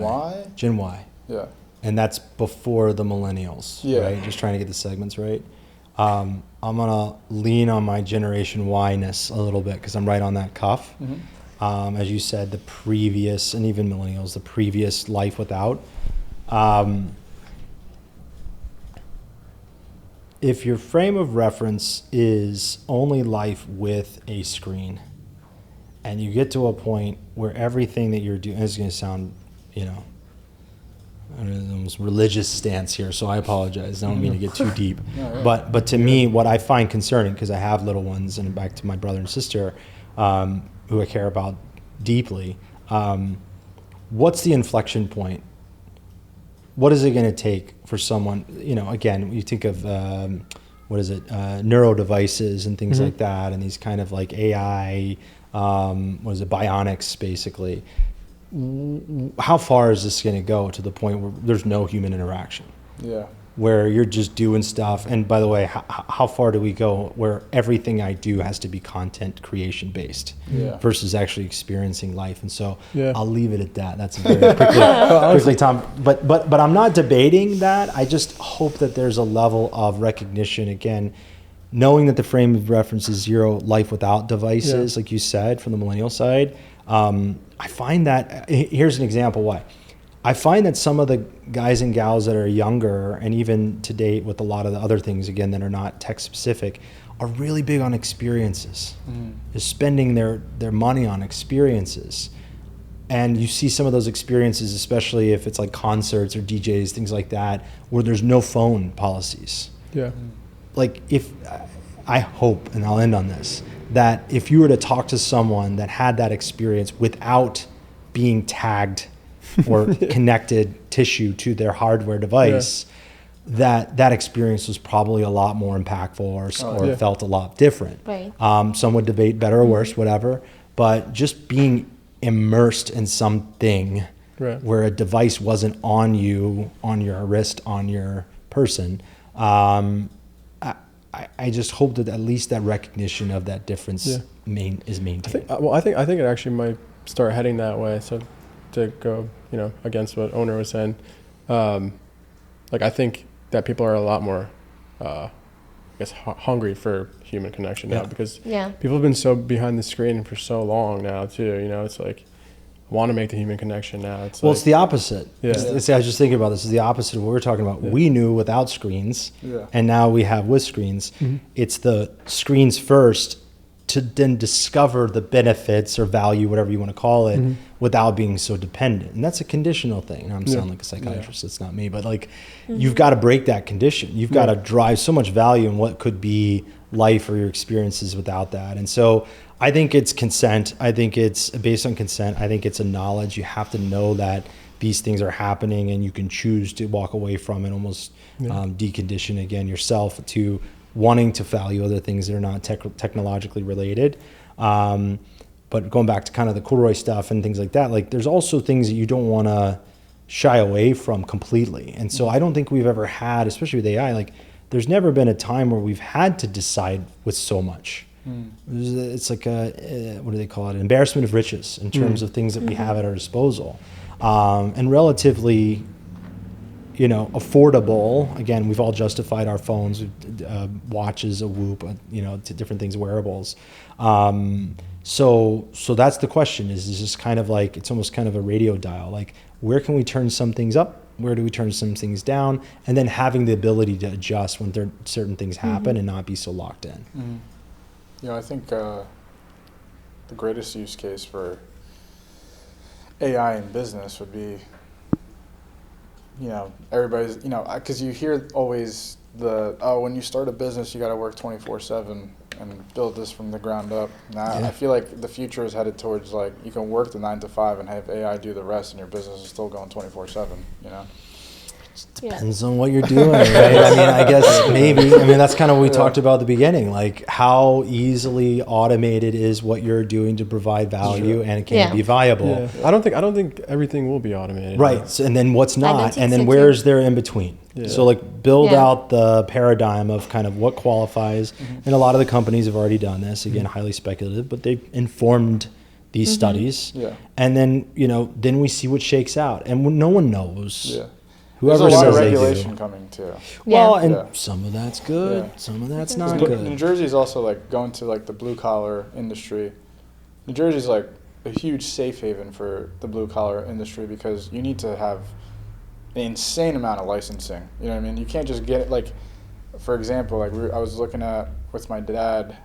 Y. Gen Y. Yeah. And that's before the millennials, right? Just trying to get the segments right. I'm going to lean on my Generation Y-ness a little bit because I'm right on that cuff. As you said, the previous, and even millennials, the previous life without. If your frame of reference is only life with a screen, and you get to a point where everything that you're doing, is going to sound, almost religious stance here, so I apologize. I don't mean to get too deep. But to me, what I find concerning, because I have little ones, and back to my brother and sister, who I care about deeply, what's the inflection point? What is it going to take for someone, again, you think of, neuro devices and things like that, and these kind of like AI, bionics, basically. How far is this going to go to the point where there's no human interaction? Where you're just doing stuff. And by the way, how far do we go where everything I do has to be content creation based versus actually experiencing life? And so I'll leave it at that. That's a very quickly, Tom. But I'm not debating that. I just hope that there's a level of recognition, again, knowing that the frame of reference is zero, life without devices, like you said, from the millennial side. I find that, here's an example why. I find that some of the guys and gals that are younger, and even to date with a lot of the other things, again, that are not tech specific, are really big on experiences. They're spending their money on experiences. And you see some of those experiences, especially if it's like concerts or DJs, things like that, where there's no phone policies. Yeah. Like I hope, and I'll end on this, that if you were to talk to someone that had that experience without being tagged or connected tissue to their hardware device, that experience was probably a lot more impactful or felt a lot different. Right. Some would debate better or worse, whatever, but just being immersed in something where a device wasn't on you, on your wrist, on your person, I just hope that at least that recognition of that difference is maintained. I think it actually might start heading that way. So to go, against what owner was saying, I think that people are a lot more, hungry for human connection now because people have been so behind the screen for so long now too. It's like, I want to make the human connection now. It's the opposite. I was just thinking about this. It's the opposite of what we're talking about. We knew without screens, and now we have with screens. It's the screens first to then discover the benefits or value, whatever you want to call it, without being so dependent. And that's a conditional thing. I'm sounding like a psychiatrist. It's not me, but you've got to break that condition. You've got to drive so much value in what could be life or your experiences without that. And so I think it's consent. I think it's based on consent. I think it's a knowledge. You have to know that these things are happening, and you can choose to walk away from it, almost decondition again yourself to wanting to value other things that are not technologically related. But going back to kind of the Corduroy stuff and things like that, there's also things that you don't want to shy away from completely. And so I don't think we've ever had, especially with AI, there's never been a time where we've had to decide with so much. It's like what do they call it? An embarrassment of riches in terms of things that we have at our disposal. And relatively, affordable. Again, we've all justified our phones, watches, a Whoop, to different things, wearables. So that's the question is just kind of it's almost kind of a radio dial. Where can we turn some things up? Where do we turn some things down? And then having the ability to adjust when certain things happen and not be so locked in. I think the greatest use case for AI in business would be, everybody's, because you hear always when you start a business, you got to work 24/7 and build this from the ground up. Now, I feel like the future is headed towards you can work the 9 to 5 and have AI do the rest, and your business is still going 24/7. Depends on what you're doing, right? I guess maybe. That's kind of what we talked about at the beginning. How easily automated is what you're doing to provide value, and it can be viable. Yeah. I don't think everything will be automated. Right. So, and then what's not, and then where's there in between? Yeah. So build out the paradigm of kind of what qualifies. And a lot of the companies have already done this. Again, highly speculative, but they've informed these studies. Yeah. And then then we see what shakes out, and no one knows. Yeah. There's a lot of regulation coming too. Well, and some of that's good, some of that's not good. New Jersey's also going to the blue collar industry. New Jersey's a huge safe haven for the blue collar industry because you need to have an insane amount of licensing. You know what I mean? You can't just get it. For example, I was looking at with my dad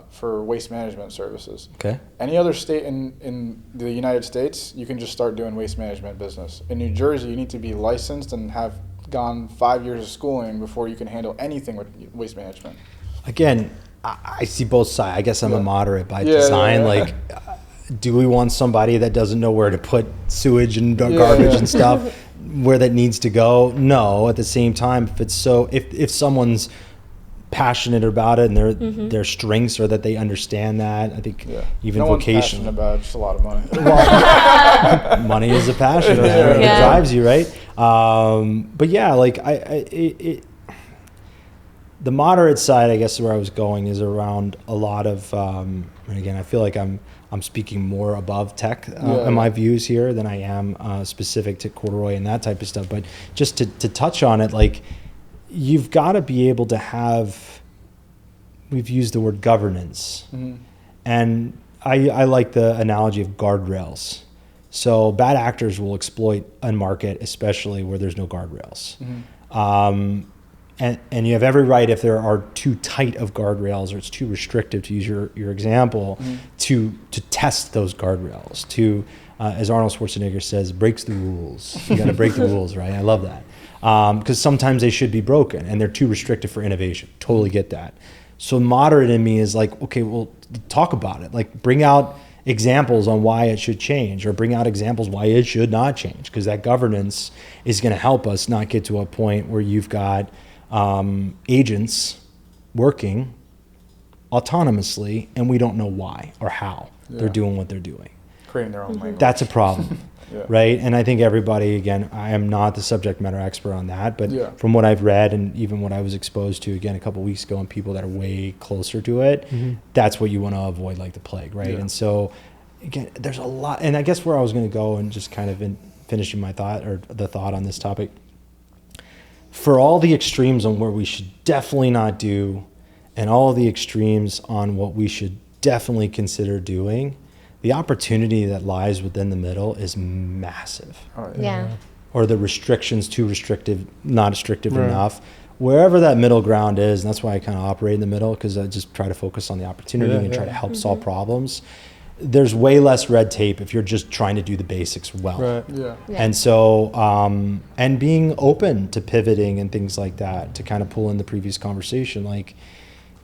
for waste management services. Okay. Any other state in the United States, you can just start doing waste management business. In New Jersey, you need to be licensed and have gone 5 years of schooling before you can handle anything with waste management. Again, I see both sides. I guess I'm a moderate by design. Do we want somebody that doesn't know where to put sewage and garbage and stuff where that needs to go? No. At the same time, if someone's passionate about it and their strengths are that they understand that, I think even no vocation about just a lot of money. Money is a passion, right? It drives you, right? But the moderate side, I guess, where I was going is around a lot of and again, I feel like I'm speaking more above tech in my views here than I am specific to Corduroy and that type of stuff. But just to touch on it, you've got to be able to have, we've used the word governance. And I like the analogy of guardrails. So bad actors will exploit a market, especially where there's no guardrails. And you have every right, if there are too tight of guardrails or it's too restrictive, to use your example, to test those guardrails, to, as Arnold Schwarzenegger says, breaks the rules. You got to break the rules, right? I love that. Because sometimes they should be broken and they're too restrictive for innovation. Totally get that. So moderate in me is like, okay, well, talk about it. Like, bring out examples on why it should change, or bring out examples why it should not change, because that governance is going to help us not get to a point where you've got agents working autonomously and we don't know why or how they're doing what they're doing. Creating their own language. That's a problem. Right? And I think everybody, again, I am not the subject matter expert on that, but from what I've read and even what I was exposed to, again, a couple of weeks ago, and people that are way closer to it, that's what you want to avoid like the plague, right? And so, again, there's a lot, and I guess where I was going to go and just kind of finishing my thought, or the thought on this topic, for all the extremes on where we should definitely not do, and all the extremes on what we should definitely consider doing, the opportunity that lies within the middle is massive. Or the restrictions, too restrictive, not restrictive enough. Wherever that middle ground is, and that's why I kind of operate in the middle, because I just try to focus on the opportunity and try to help solve problems. There's way less red tape if you're just trying to do the basics well. And so, and being open to pivoting and things like that, to kind of pull in the previous conversation, like,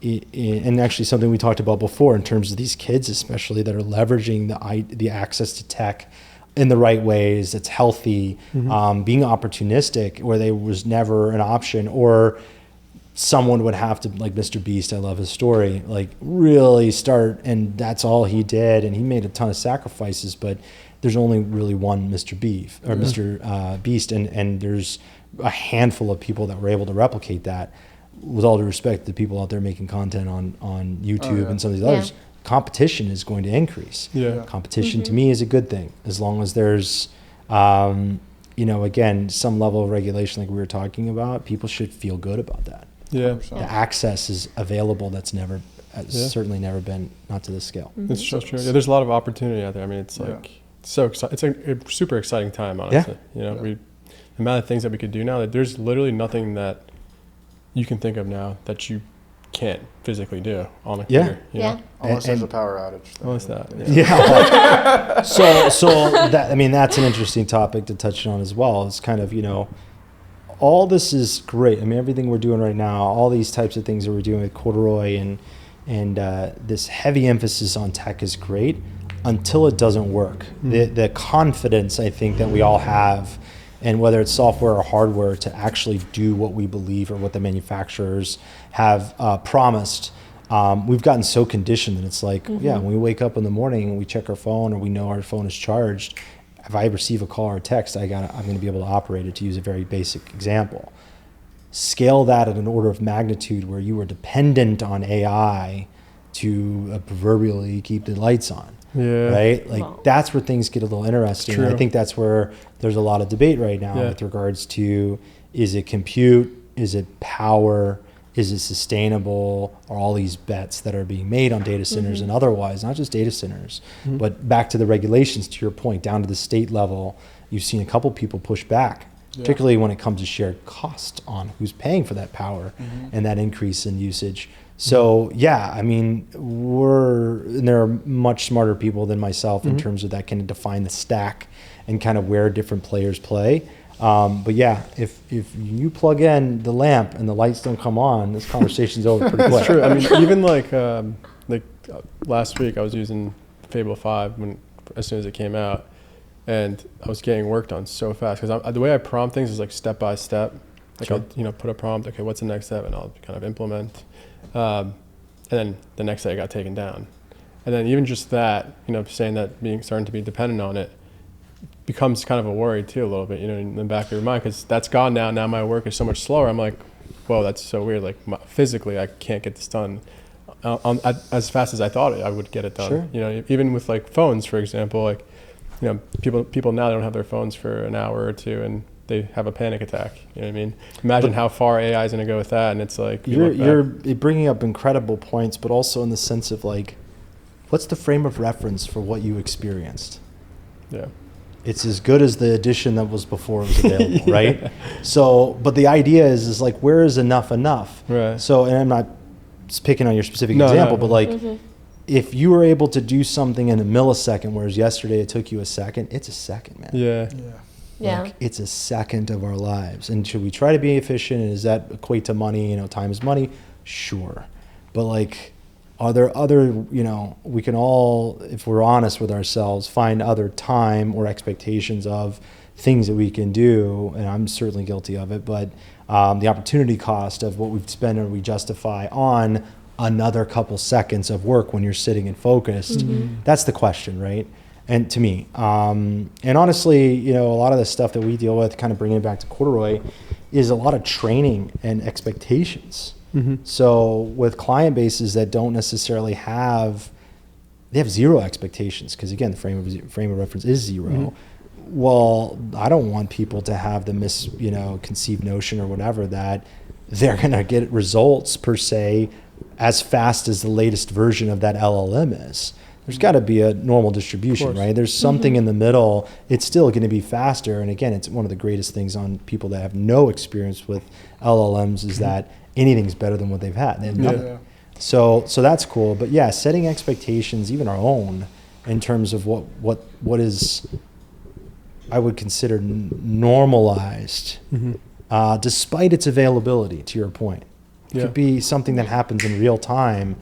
and actually something we talked about before in terms of these kids, especially, that are leveraging the access to tech in the right ways, that's healthy, being opportunistic where they was never an option, or someone would have to, like Mr. Beast, I love his story, like really start, and that's all he did, and he made a ton of sacrifices, but there's only really one Mr. Beef or Mr. Beast, and there's a handful of people that were able to replicate that. With all due respect to the people out there making content on YouTube and some of these others, competition is going to increase. Competition to me is a good thing, as long as there's, again, some level of regulation like we were talking about. People should feel good about that. The access is available. That's never, certainly never been, not to this scale. It's so true. There's a lot of opportunity out there. I mean, it's like so exciting. It's a super exciting time, honestly. The amount of things that we could do now, that there's literally nothing that you can think of now that you can't physically do on a computer. Unless there's a power outage. Unless that. So that, I mean, that's an interesting topic to touch on as well. It's kind of, all this is great. I mean, everything we're doing right now, all these types of things that we're doing with Corduroy and this heavy emphasis on tech is great until it doesn't work. The confidence, I think, that we all have, and whether it's software or hardware, to actually do what we believe or what the manufacturers have promised. We've gotten so conditioned that it's like, when we wake up in the morning and we check our phone, or we know our phone is charged, if I receive a call or a text, I'm going to be able to operate it, to use a very basic example. Scale that at an order of magnitude where you are dependent on AI to proverbially keep the lights on. Right? Like, that's where things get a little interesting. I think that's where there's a lot of debate right now with regards to, is it compute? Is it power? Is it sustainable? Are all these bets that are being made on data centers and otherwise, not just data centers, but back to the regulations, to your point, down to the state level, you've seen a couple people push back, particularly when it comes to shared cost on who's paying for that power and that increase in usage. So I mean, there are much smarter people than myself in terms of that can define the stack and kind of where different players play. But if you plug in the lamp and the lights don't come on, this conversation's over pretty quick. It's true. I mean, even like last week, I was using Fable 5 as soon as it came out, and I was getting work done so fast because the way I prompt things is like step by step. Like I'll put a prompt. Okay, what's the next step, and I'll kind of implement. And then the next day, I got taken down. And then even just that, saying that starting to be dependent on it becomes kind of a worry too, a little bit, in the back of your mind, because that's gone now. Now my work is so much slower. I'm like, whoa, that's so weird. Like physically, I can't get this done as fast as I thought I would get it done. Even with like phones, for example, like, people now don't have their phones for an hour or two, and they have a panic attack. You know what I mean? Imagine how far AI is going to go with that, and it's like you're bringing up incredible points, but also in the sense of like, what's the frame of reference for what you experienced? Yeah. It's as good as the edition that was before it was available, right? So, but the idea is like, where is enough? Right. So, and I'm not picking on your specific example, but like, if you were able to do something in a millisecond, whereas yesterday it took you a second, it's a second, man. Yeah. Like, it's a second of our lives. And should we try to be efficient? And does that equate to money? You know, time is money? Sure. But like, are there other, you know, we can all, if we're honest with ourselves, find other time or expectations of things that we can do. And I'm certainly guilty of it, but the opportunity cost of what we've spent or we justify on another couple seconds of work when you're sitting and focused, that's the question, right? And to me, and honestly, you know, a lot of the stuff that we deal with, kind of bringing it back to Corduroy, is a lot of training and expectations. So with client bases that don't necessarily have, they have zero expectations, because again, the frame of reference is zero. Well, I don't want people to have the conceived notion or whatever that they're going to get results per se as fast as the latest version of that LLM is. There's got to be a normal distribution, right? There's something in the middle. It's still going to be faster. And again, it's one of the greatest things on people that have no experience with LLMs is that anything's better than what they've had. They have nothing. So that's cool. But yeah, setting expectations, even our own, in terms of what is, I would consider normalized, despite its availability, to your point. It could be something that happens in real time.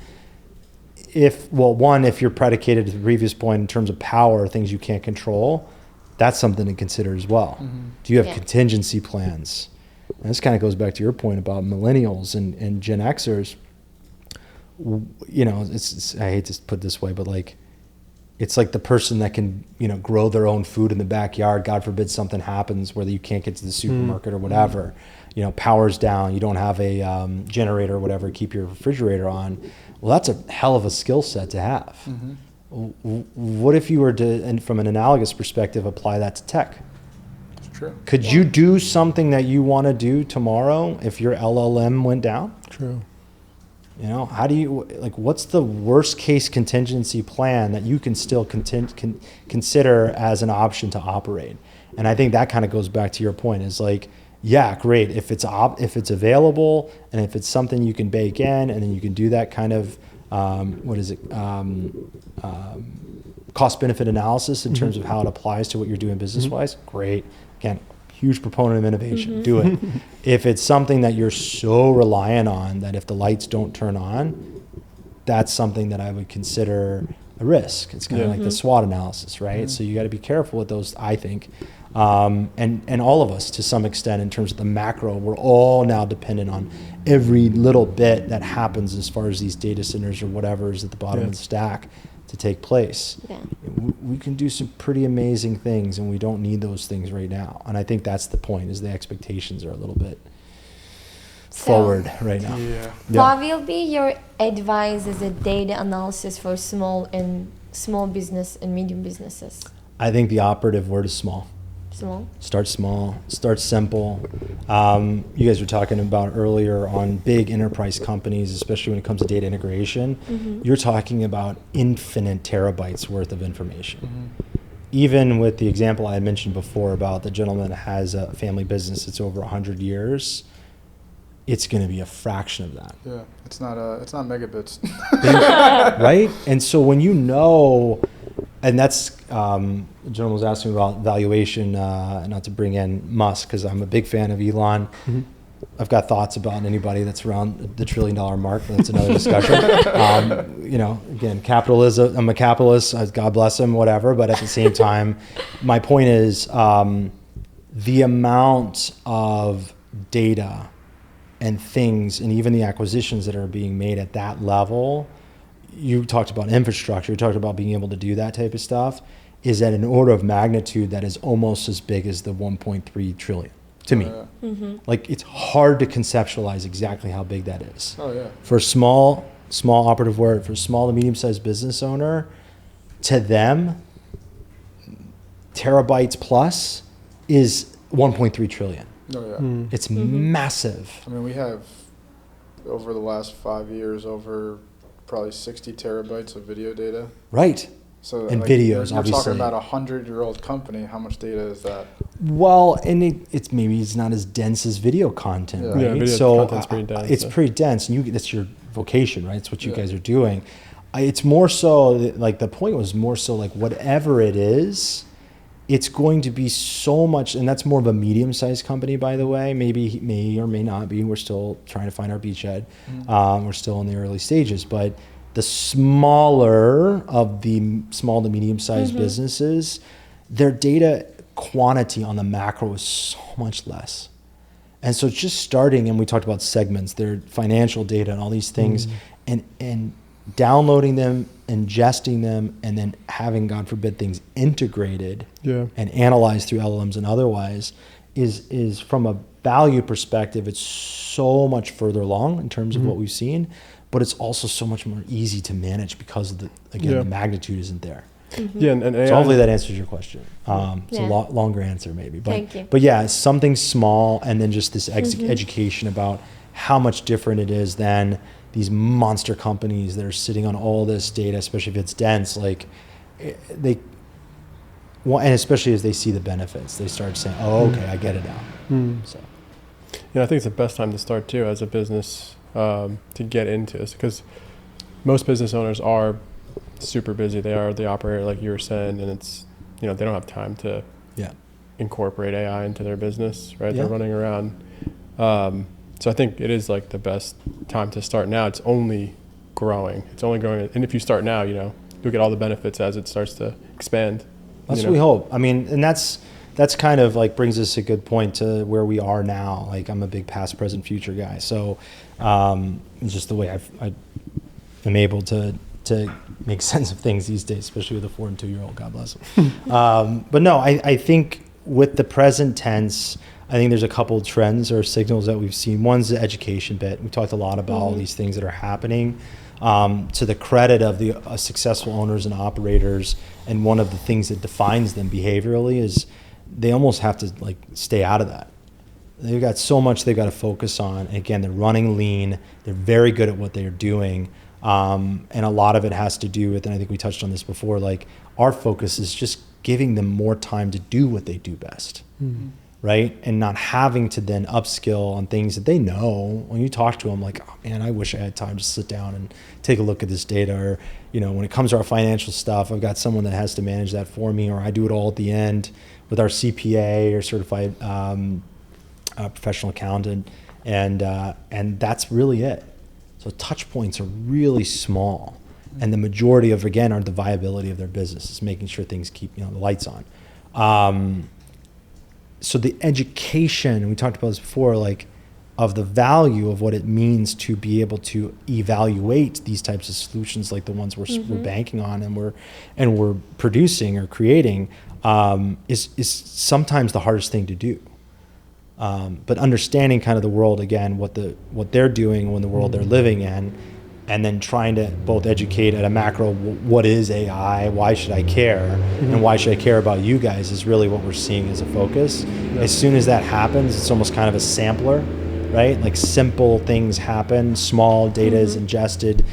If you're predicated to the previous point in terms of power, things you can't control, that's something to consider as well. Do you have contingency plans? And this kind of goes back to your point about millennials and Gen Xers. You know, I hate to put it this way, but like, it's like the person that can, you know, grow their own food in the backyard. God forbid something happens, whether you can't get to the supermarket or whatever. You know, power's down. You don't have a generator or whatever, keep your refrigerator on. Well, that's a hell of a skill set to have. What if you were to, and from an analogous perspective, apply that to tech? It's true. Could you do something that you want to do tomorrow if your LLM went down? True. You know, how do you, like, what's the worst case contingency plan that you can still consider as an option to operate? And I think that kind of goes back to your point, is like, yeah, great. If it's available and if it's something you can bake in, and then you can do that kind of, cost benefit analysis in terms of how it applies to what you're doing business wise. Great. Again, huge proponent of innovation. Do it. If it's something that you're so reliant on that if the lights don't turn on, that's something that I would consider a risk. It's kind of like the SWOT analysis, right? So you got to be careful with those, I think. And all of us, to some extent, in terms of the macro, we're all now dependent on every little bit that happens as far as these data centers or whatever is at the bottom of the stack to take place. We can do some pretty amazing things, and we don't need those things right now. And I think that's the point, is the expectations are a little bit forward right now. What will be your advice as a data analysis for small business and medium businesses? I think the operative word is small. Start small, start simple. You guys were talking about earlier on big enterprise companies, especially when it comes to data integration. You're talking about infinite terabytes worth of information. Even with the example I had mentioned before about the gentleman that has a family business that's over 100 years, it's going to be a fraction of that. Yeah, it's not megabits. Right? And so when you know, and that's, the gentleman was asking about valuation, not to bring in Musk, because I'm a big fan of Elon. I've got thoughts about anybody that's around the $1 trillion mark, but that's another discussion. You know, again, capitalism, I'm a capitalist, God bless him, whatever. But at the same time, my point is the amount of data and things, and even the acquisitions that are being made at that level. You talked about infrastructure, you talked about being able to do that type of stuff, is at an order of magnitude that is almost as big as the 1.3 trillion to me. Like, it's hard to conceptualize exactly how big that is. For a small operative word, for a small to medium-sized business owner, to them, terabytes plus is 1.3 trillion. It's massive. I mean, we have, over the last 5 years, over probably 60 terabytes of video data. Right. So And like, videos, you're obviously. talking about a 100-year-old company. How much data is that? Well, and it's maybe it's not as dense as video content, Yeah. right? Yeah, video so content's pretty dense, it's yeah. pretty dense, and that's your vocation, right? It's what you Yeah. guys are doing. It's more so like the point was more so like whatever it is, it's going to be so much, and that's more of a medium-sized company, by the way. Maybe may or may not be. We're still trying to find our beachhead. We're still in the early stages, but the smaller of the small to medium-sized businesses, their data quantity on the macro is so much less. And so it's just starting, and we talked about segments, their financial data and all these things, and downloading them, ingesting them, and then having, God forbid, things integrated and analyzed through LLMs and otherwise is from a value perspective, it's so much further along in terms of what we've seen, but it's also so much more easy to manage because of the magnitude isn't there. Yeah, and AI, So hopefully that answers your question. It's a Yeah. longer answer maybe, but Thank you. but yeah, it's something small, and then just this education about how much different it is than these monster companies that are sitting on all this data, especially if it's dense. Like they, well, and especially as they see the benefits, they start saying, "Oh, okay, I get it now." So I think it's the best time to start too as a business to get into this, because most business owners are super busy. They are the operator, like you were saying, and it's, they don't have time to incorporate AI into their business, right? Yeah. They're running around. So I think it is like the best time to start now. It's only growing. It's only growing. And if you start now, you'll get all the benefits as it starts to expand. that's what we hope. I mean, and that's kind of like brings us a good point to where we are now. Like I'm a big past, present, future guy. So it's just the way I am able to make sense of things these days, especially with a 4 and 2-year-old. God bless them. But no, I think with the present tense, I think there's a couple of trends or signals that we've seen. One's the education bit. We talked a lot about all these things that are happening. To the credit of the successful owners and operators, and one of the things that defines them behaviorally is they almost have to like stay out of that. They've got so much they've got to focus on. Again, they're running lean. They're very good at what they're doing. And a lot of it has to do with, and I think we touched on this before, like our focus is just giving them more time to do what they do best. Right? And not having to then upskill on things that they know. When you talk to them, like, oh man, I wish I had time to sit down and take a look at this data. Or, when it comes to our financial stuff, I've got someone that has to manage that for me, or I do it all at the end with our CPA or certified professional accountant. And that's really it. So touch points are really small. And the majority of, again, are the viability of their business. It's making sure things keep, the lights on. So the education, and we talked about this before, like of the value of what it means to be able to evaluate these types of solutions, like the ones we're banking on and we're producing or creating, is sometimes the hardest thing to do. But understanding kind of the world, again, what they're doing in the world they're living in, and then trying to both educate at a macro, what is AI, why should I care, and why should I care about you guys is really what we're seeing as a focus. As soon as that happens, it's almost kind of a sampler, right? Like simple things happen, small data is ingested,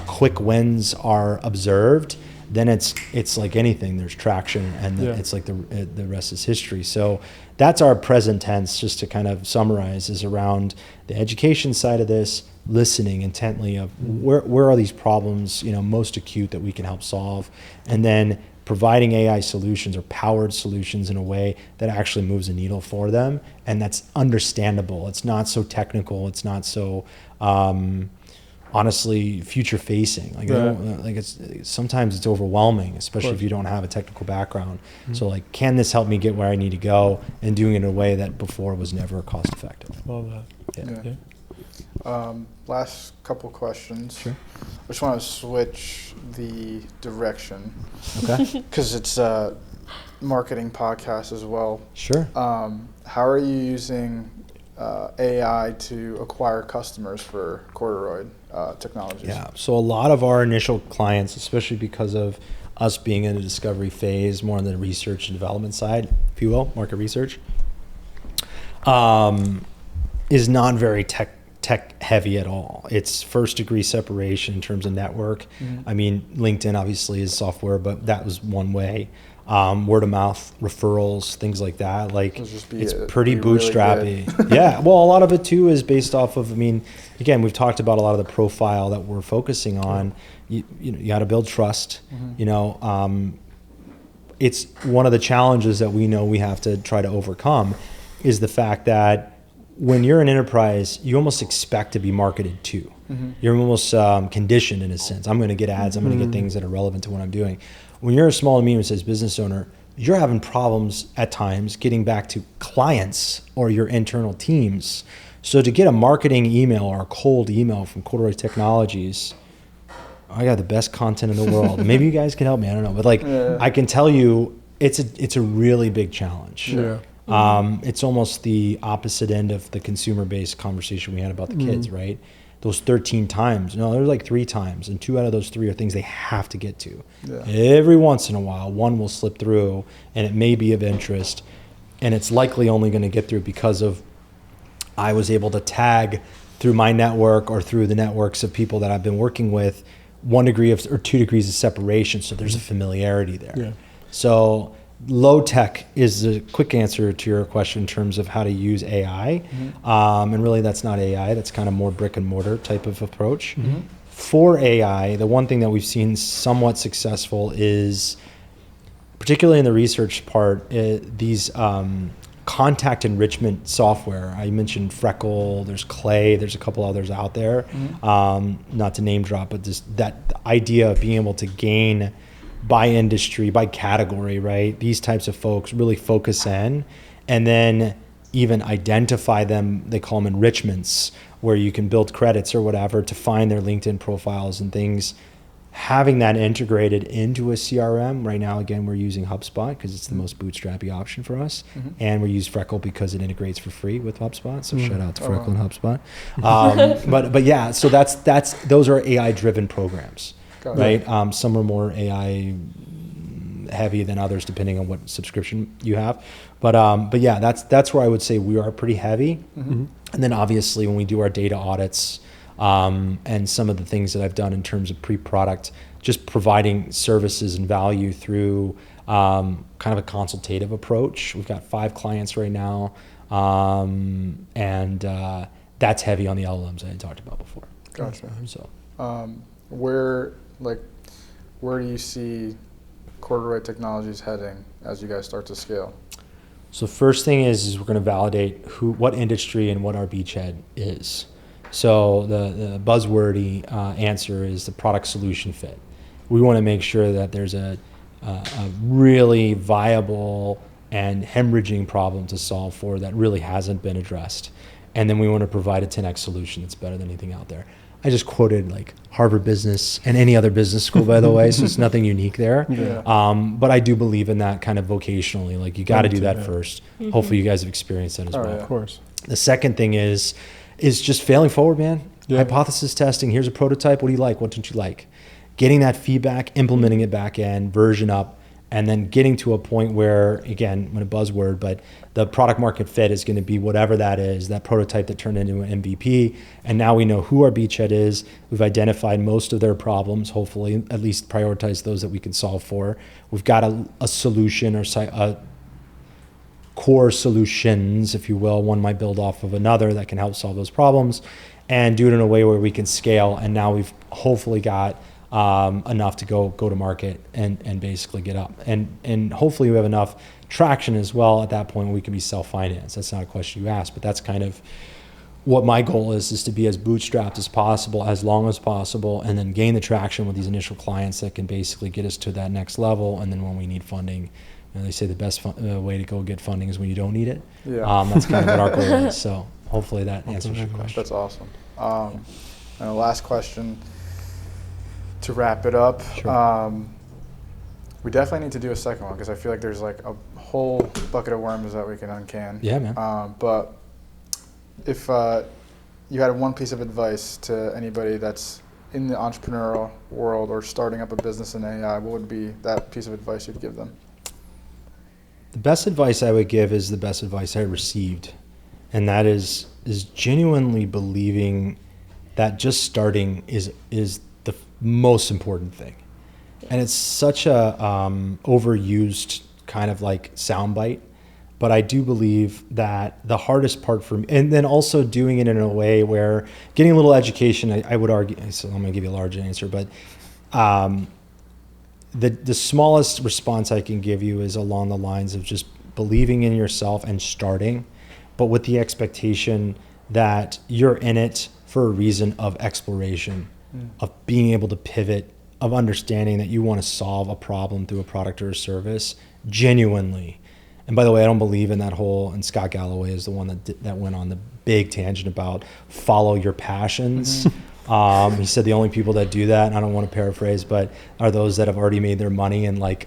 quick wins are observed, then it's like anything, there's traction, and it's like the rest is history. So that's our present tense, just to kind of summarize, is around the education side of this, listening intently of where are these problems, most acute that we can help solve, and then providing AI solutions or powered solutions in a way that actually moves the needle for them, and that's understandable. It's not so technical. It's not so honestly future facing. Sometimes it's overwhelming, especially if you don't have a technical background. So like, can this help me get where I need to go, and doing it in a way that before was never cost effective? Love that. Yeah. Last couple questions. Sure. I just want to switch the direction. Okay. Because it's a marketing podcast as well. Sure. How are you using AI to acquire customers for Corduroy Technologies? Yeah. So a lot of our initial clients, especially because of us being in a discovery phase, more on the research and development side, if you will, market research, is not very tech heavy at all. It's first degree separation in terms of network. I mean, LinkedIn obviously is software, but that was one way. Word of mouth, referrals, things like that. Like it's pretty bootstrappy. Really yeah. Well, a lot of it too is based off of, I mean, again, we've talked about a lot of the profile that we're focusing on. You know, you got to build trust, you know, it's one of the challenges that we know we have to try to overcome is the fact that when you're an enterprise, you almost expect to be marketed to. You're almost conditioned in a sense. I'm going to get ads. I'm going to get things that are relevant to what I'm doing. When you're a small and medium-sized business owner, you're having problems at times getting back to clients or your internal teams. So to get a marketing email or a cold email from Corduroy Technologies, I got the best content in the world. Maybe you guys can help me. I don't know, but like I can tell you, it's a really big challenge. It's almost the opposite end of the consumer-based conversation we had about the kids, right? Those 13 times. No, there's like 3 times, and 2 out of those 3 are things they have to get to. Every once in a while, one will slip through, and it may be of interest, and it's likely only going to get through because of I was able to tag through my network or through the networks of people that I've been working with 1 degree or 2 degrees of separation, so there's a familiarity there. So low tech is the quick answer to your question in terms of how to use AI. And really that's not AI, that's kind of more brick and mortar type of approach. For AI, the one thing that we've seen somewhat successful is, particularly in the research part, these contact enrichment software. I mentioned Freckle, there's Clay, there's a couple others out there. Not to name drop, but just that idea of being able to gain by industry, by category, right? These types of folks really focus in and then even identify them. They call them enrichments, where you can build credits or whatever to find their LinkedIn profiles and things. Having that integrated into a CRM right now, again, we're using HubSpot because it's the most bootstrappy option for us. And we use Freckle because it integrates for free with HubSpot. So shout out to Freckle and HubSpot. But yeah, so those are AI driven programs. Right. Some are more AI heavy than others, depending on what subscription you have. But yeah, that's where I would say we are pretty heavy. And then obviously when we do our data audits and some of the things that I've done in terms of pre-product, just providing services and value through kind of a consultative approach. We've got 5 clients right now, and that's heavy on the LLMs I had talked about before. Gotcha. So. Where do you see Corduroy Technologies heading as you guys start to scale? So first thing is we're going to validate what industry and what our beachhead is. So the buzzwordy answer is the product solution fit. We want to make sure that there's a really viable and hemorrhaging problem to solve for that really hasn't been addressed. And then we want to provide a 10x solution that's better than anything out there. I just quoted like Harvard Business and any other business school, by the way, so it's nothing unique there. But I do believe in that kind of vocationally. Like you got to do that first. Hopefully you guys have experienced that as well. Of course. The second thing is just failing forward, man. Hypothesis testing. Here's a prototype. What do you like? What don't you like? Getting that feedback, implementing it back in, version up, and then getting to a point where, again, I'm going to buzzword, but the product market fit is going to be whatever that is, that prototype that turned into an MVP. And now we know who our beachhead is. We've identified most of their problems, hopefully, at least prioritize those that we can solve for. We've got a solution or core solutions, if you will. One might build off of another that can help solve those problems and do it in a way where we can scale. And now we've hopefully got enough to go to market and basically get up. And hopefully we have enough traction as well at that point where we can be self-financed. That's not a question you asked, but that's kind of what my goal is to be as bootstrapped as possible, as long as possible, and then gain the traction with these initial clients that can basically get us to that next level. And then when we need funding, they say the best way to go get funding is when you don't need it. That's kind of what our goal is. So hopefully that answers your question. That's awesome. And the last question, to wrap it up, we definitely need to do a second one because I feel like there's like a whole bucket of worms that we can uncan. Yeah, man. But if you had one piece of advice to anybody that's in the entrepreneurial world or starting up a business in AI, what would be that piece of advice you'd give them? The best advice I would give is the best advice I received. and that is genuinely believing that just starting is the most important thing. And it's such a overused kind of like soundbite, but I do believe that the hardest part for me, and then also doing it in a way where getting a little education, I would argue, so I'm gonna give you a large answer, but the smallest response I can give you is along the lines of just believing in yourself and starting, but with the expectation that you're in it for a reason of exploration, of being able to pivot, of understanding that you want to solve a problem through a product or a service genuinely. And by the way, I don't believe in that whole, and Scott Galloway is the one that went on the big tangent about follow your passions. He said the only people that do that, and I don't want to paraphrase, but are those that have already made their money in like,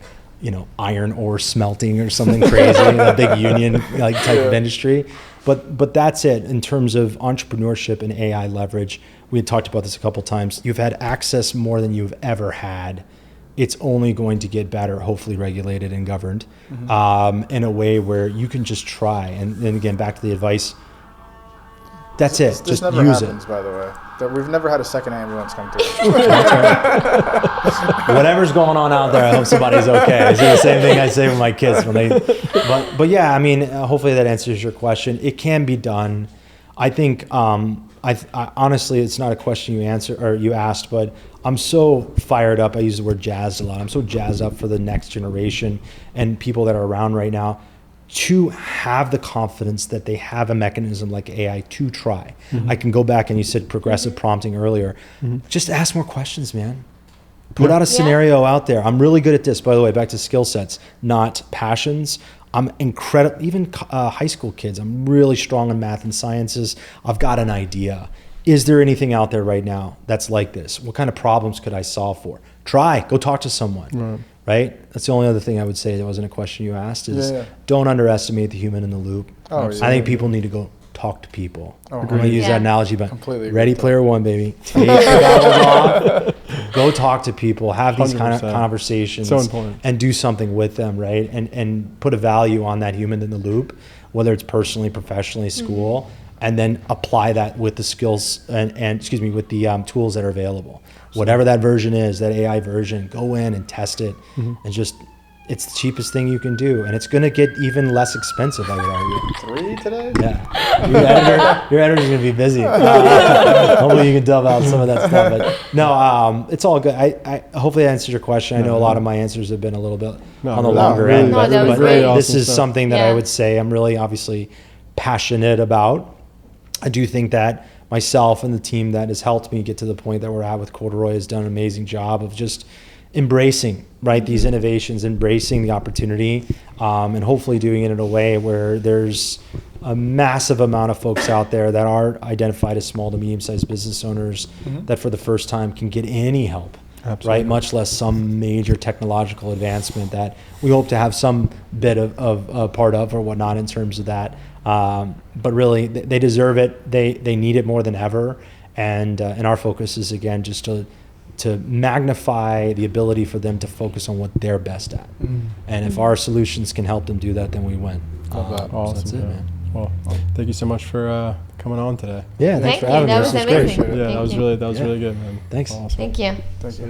iron ore smelting or something crazy, a big union like type of industry. But that's it in terms of entrepreneurship and AI leverage. We had talked about this a couple times. You've had access more than you've ever had. It's only going to get better, hopefully regulated and governed in a way where you can just try. And then again, back to the advice. That's it. This just never use happens, it. By the way. We've never had a second ambulance come through. Whatever's going on out there, I hope somebody's okay. It's the same thing I say with my kids when they. But yeah, I mean, hopefully that answers your question. It can be done. I think. I honestly, it's not a question you asked, but I'm so fired up. I use the word jazzed a lot. I'm so jazzed up for the next generation and people that are around right now to have the confidence that they have a mechanism like AI to try. I can go back, and you said progressive prompting earlier. Just ask more questions, man. Put out a scenario out there. I'm really good at this, by the way, back to skill sets, not passions. I'm incredible, even high school kids, I'm really strong in math and sciences. I've got an idea. Is there anything out there right now that's like this? What kind of problems could I solve for? Try, go talk to someone, right? That's the only other thing I would say that wasn't a question you asked is don't underestimate the human in the loop. I think people need to go talk to people. I'm going to use that analogy, but Ready Player One, baby. Take the goggles off. Go talk to people, have these 100%. kind of conversations, So important. and do something with them, right? And put a value on that human in the loop, whether it's personally, professionally, school, and then apply that with the skills and with the tools that are available. Whatever that version is, that AI version, go in and test it, and just. It's the cheapest thing you can do, and it's going to get even less expensive, I would argue. 3 today? Yeah. Your editor's going to be busy. Hopefully you can dub out some of that stuff. But no, it's all good. I hopefully that answers your question. I know a lot of my answers have been a little bit on the longer end. No, that was great. This is something that I would say I'm really obviously passionate about. I do think that myself and the team that has helped me get to the point that we're at with Corduroy has done an amazing job of just embracing these innovations, embracing the opportunity, and hopefully doing it in a way where there's a massive amount of folks out there that are identified as small to medium-sized business owners that for the first time can get any help, right? Much less some major technological advancement that we hope to have some bit of part of or whatnot in terms of that. But really, they deserve it. They need it more than ever. And our focus is, again, just to magnify the ability for them to focus on what they're best at. And if our solutions can help them do that, then we win. Awesome. So that's it, man. Well, thank you so much for coming on today. Yeah, thanks for having me. That was This amazing. great. Yeah, that was really good, man. Thanks. Awesome. Thank you. Thank you.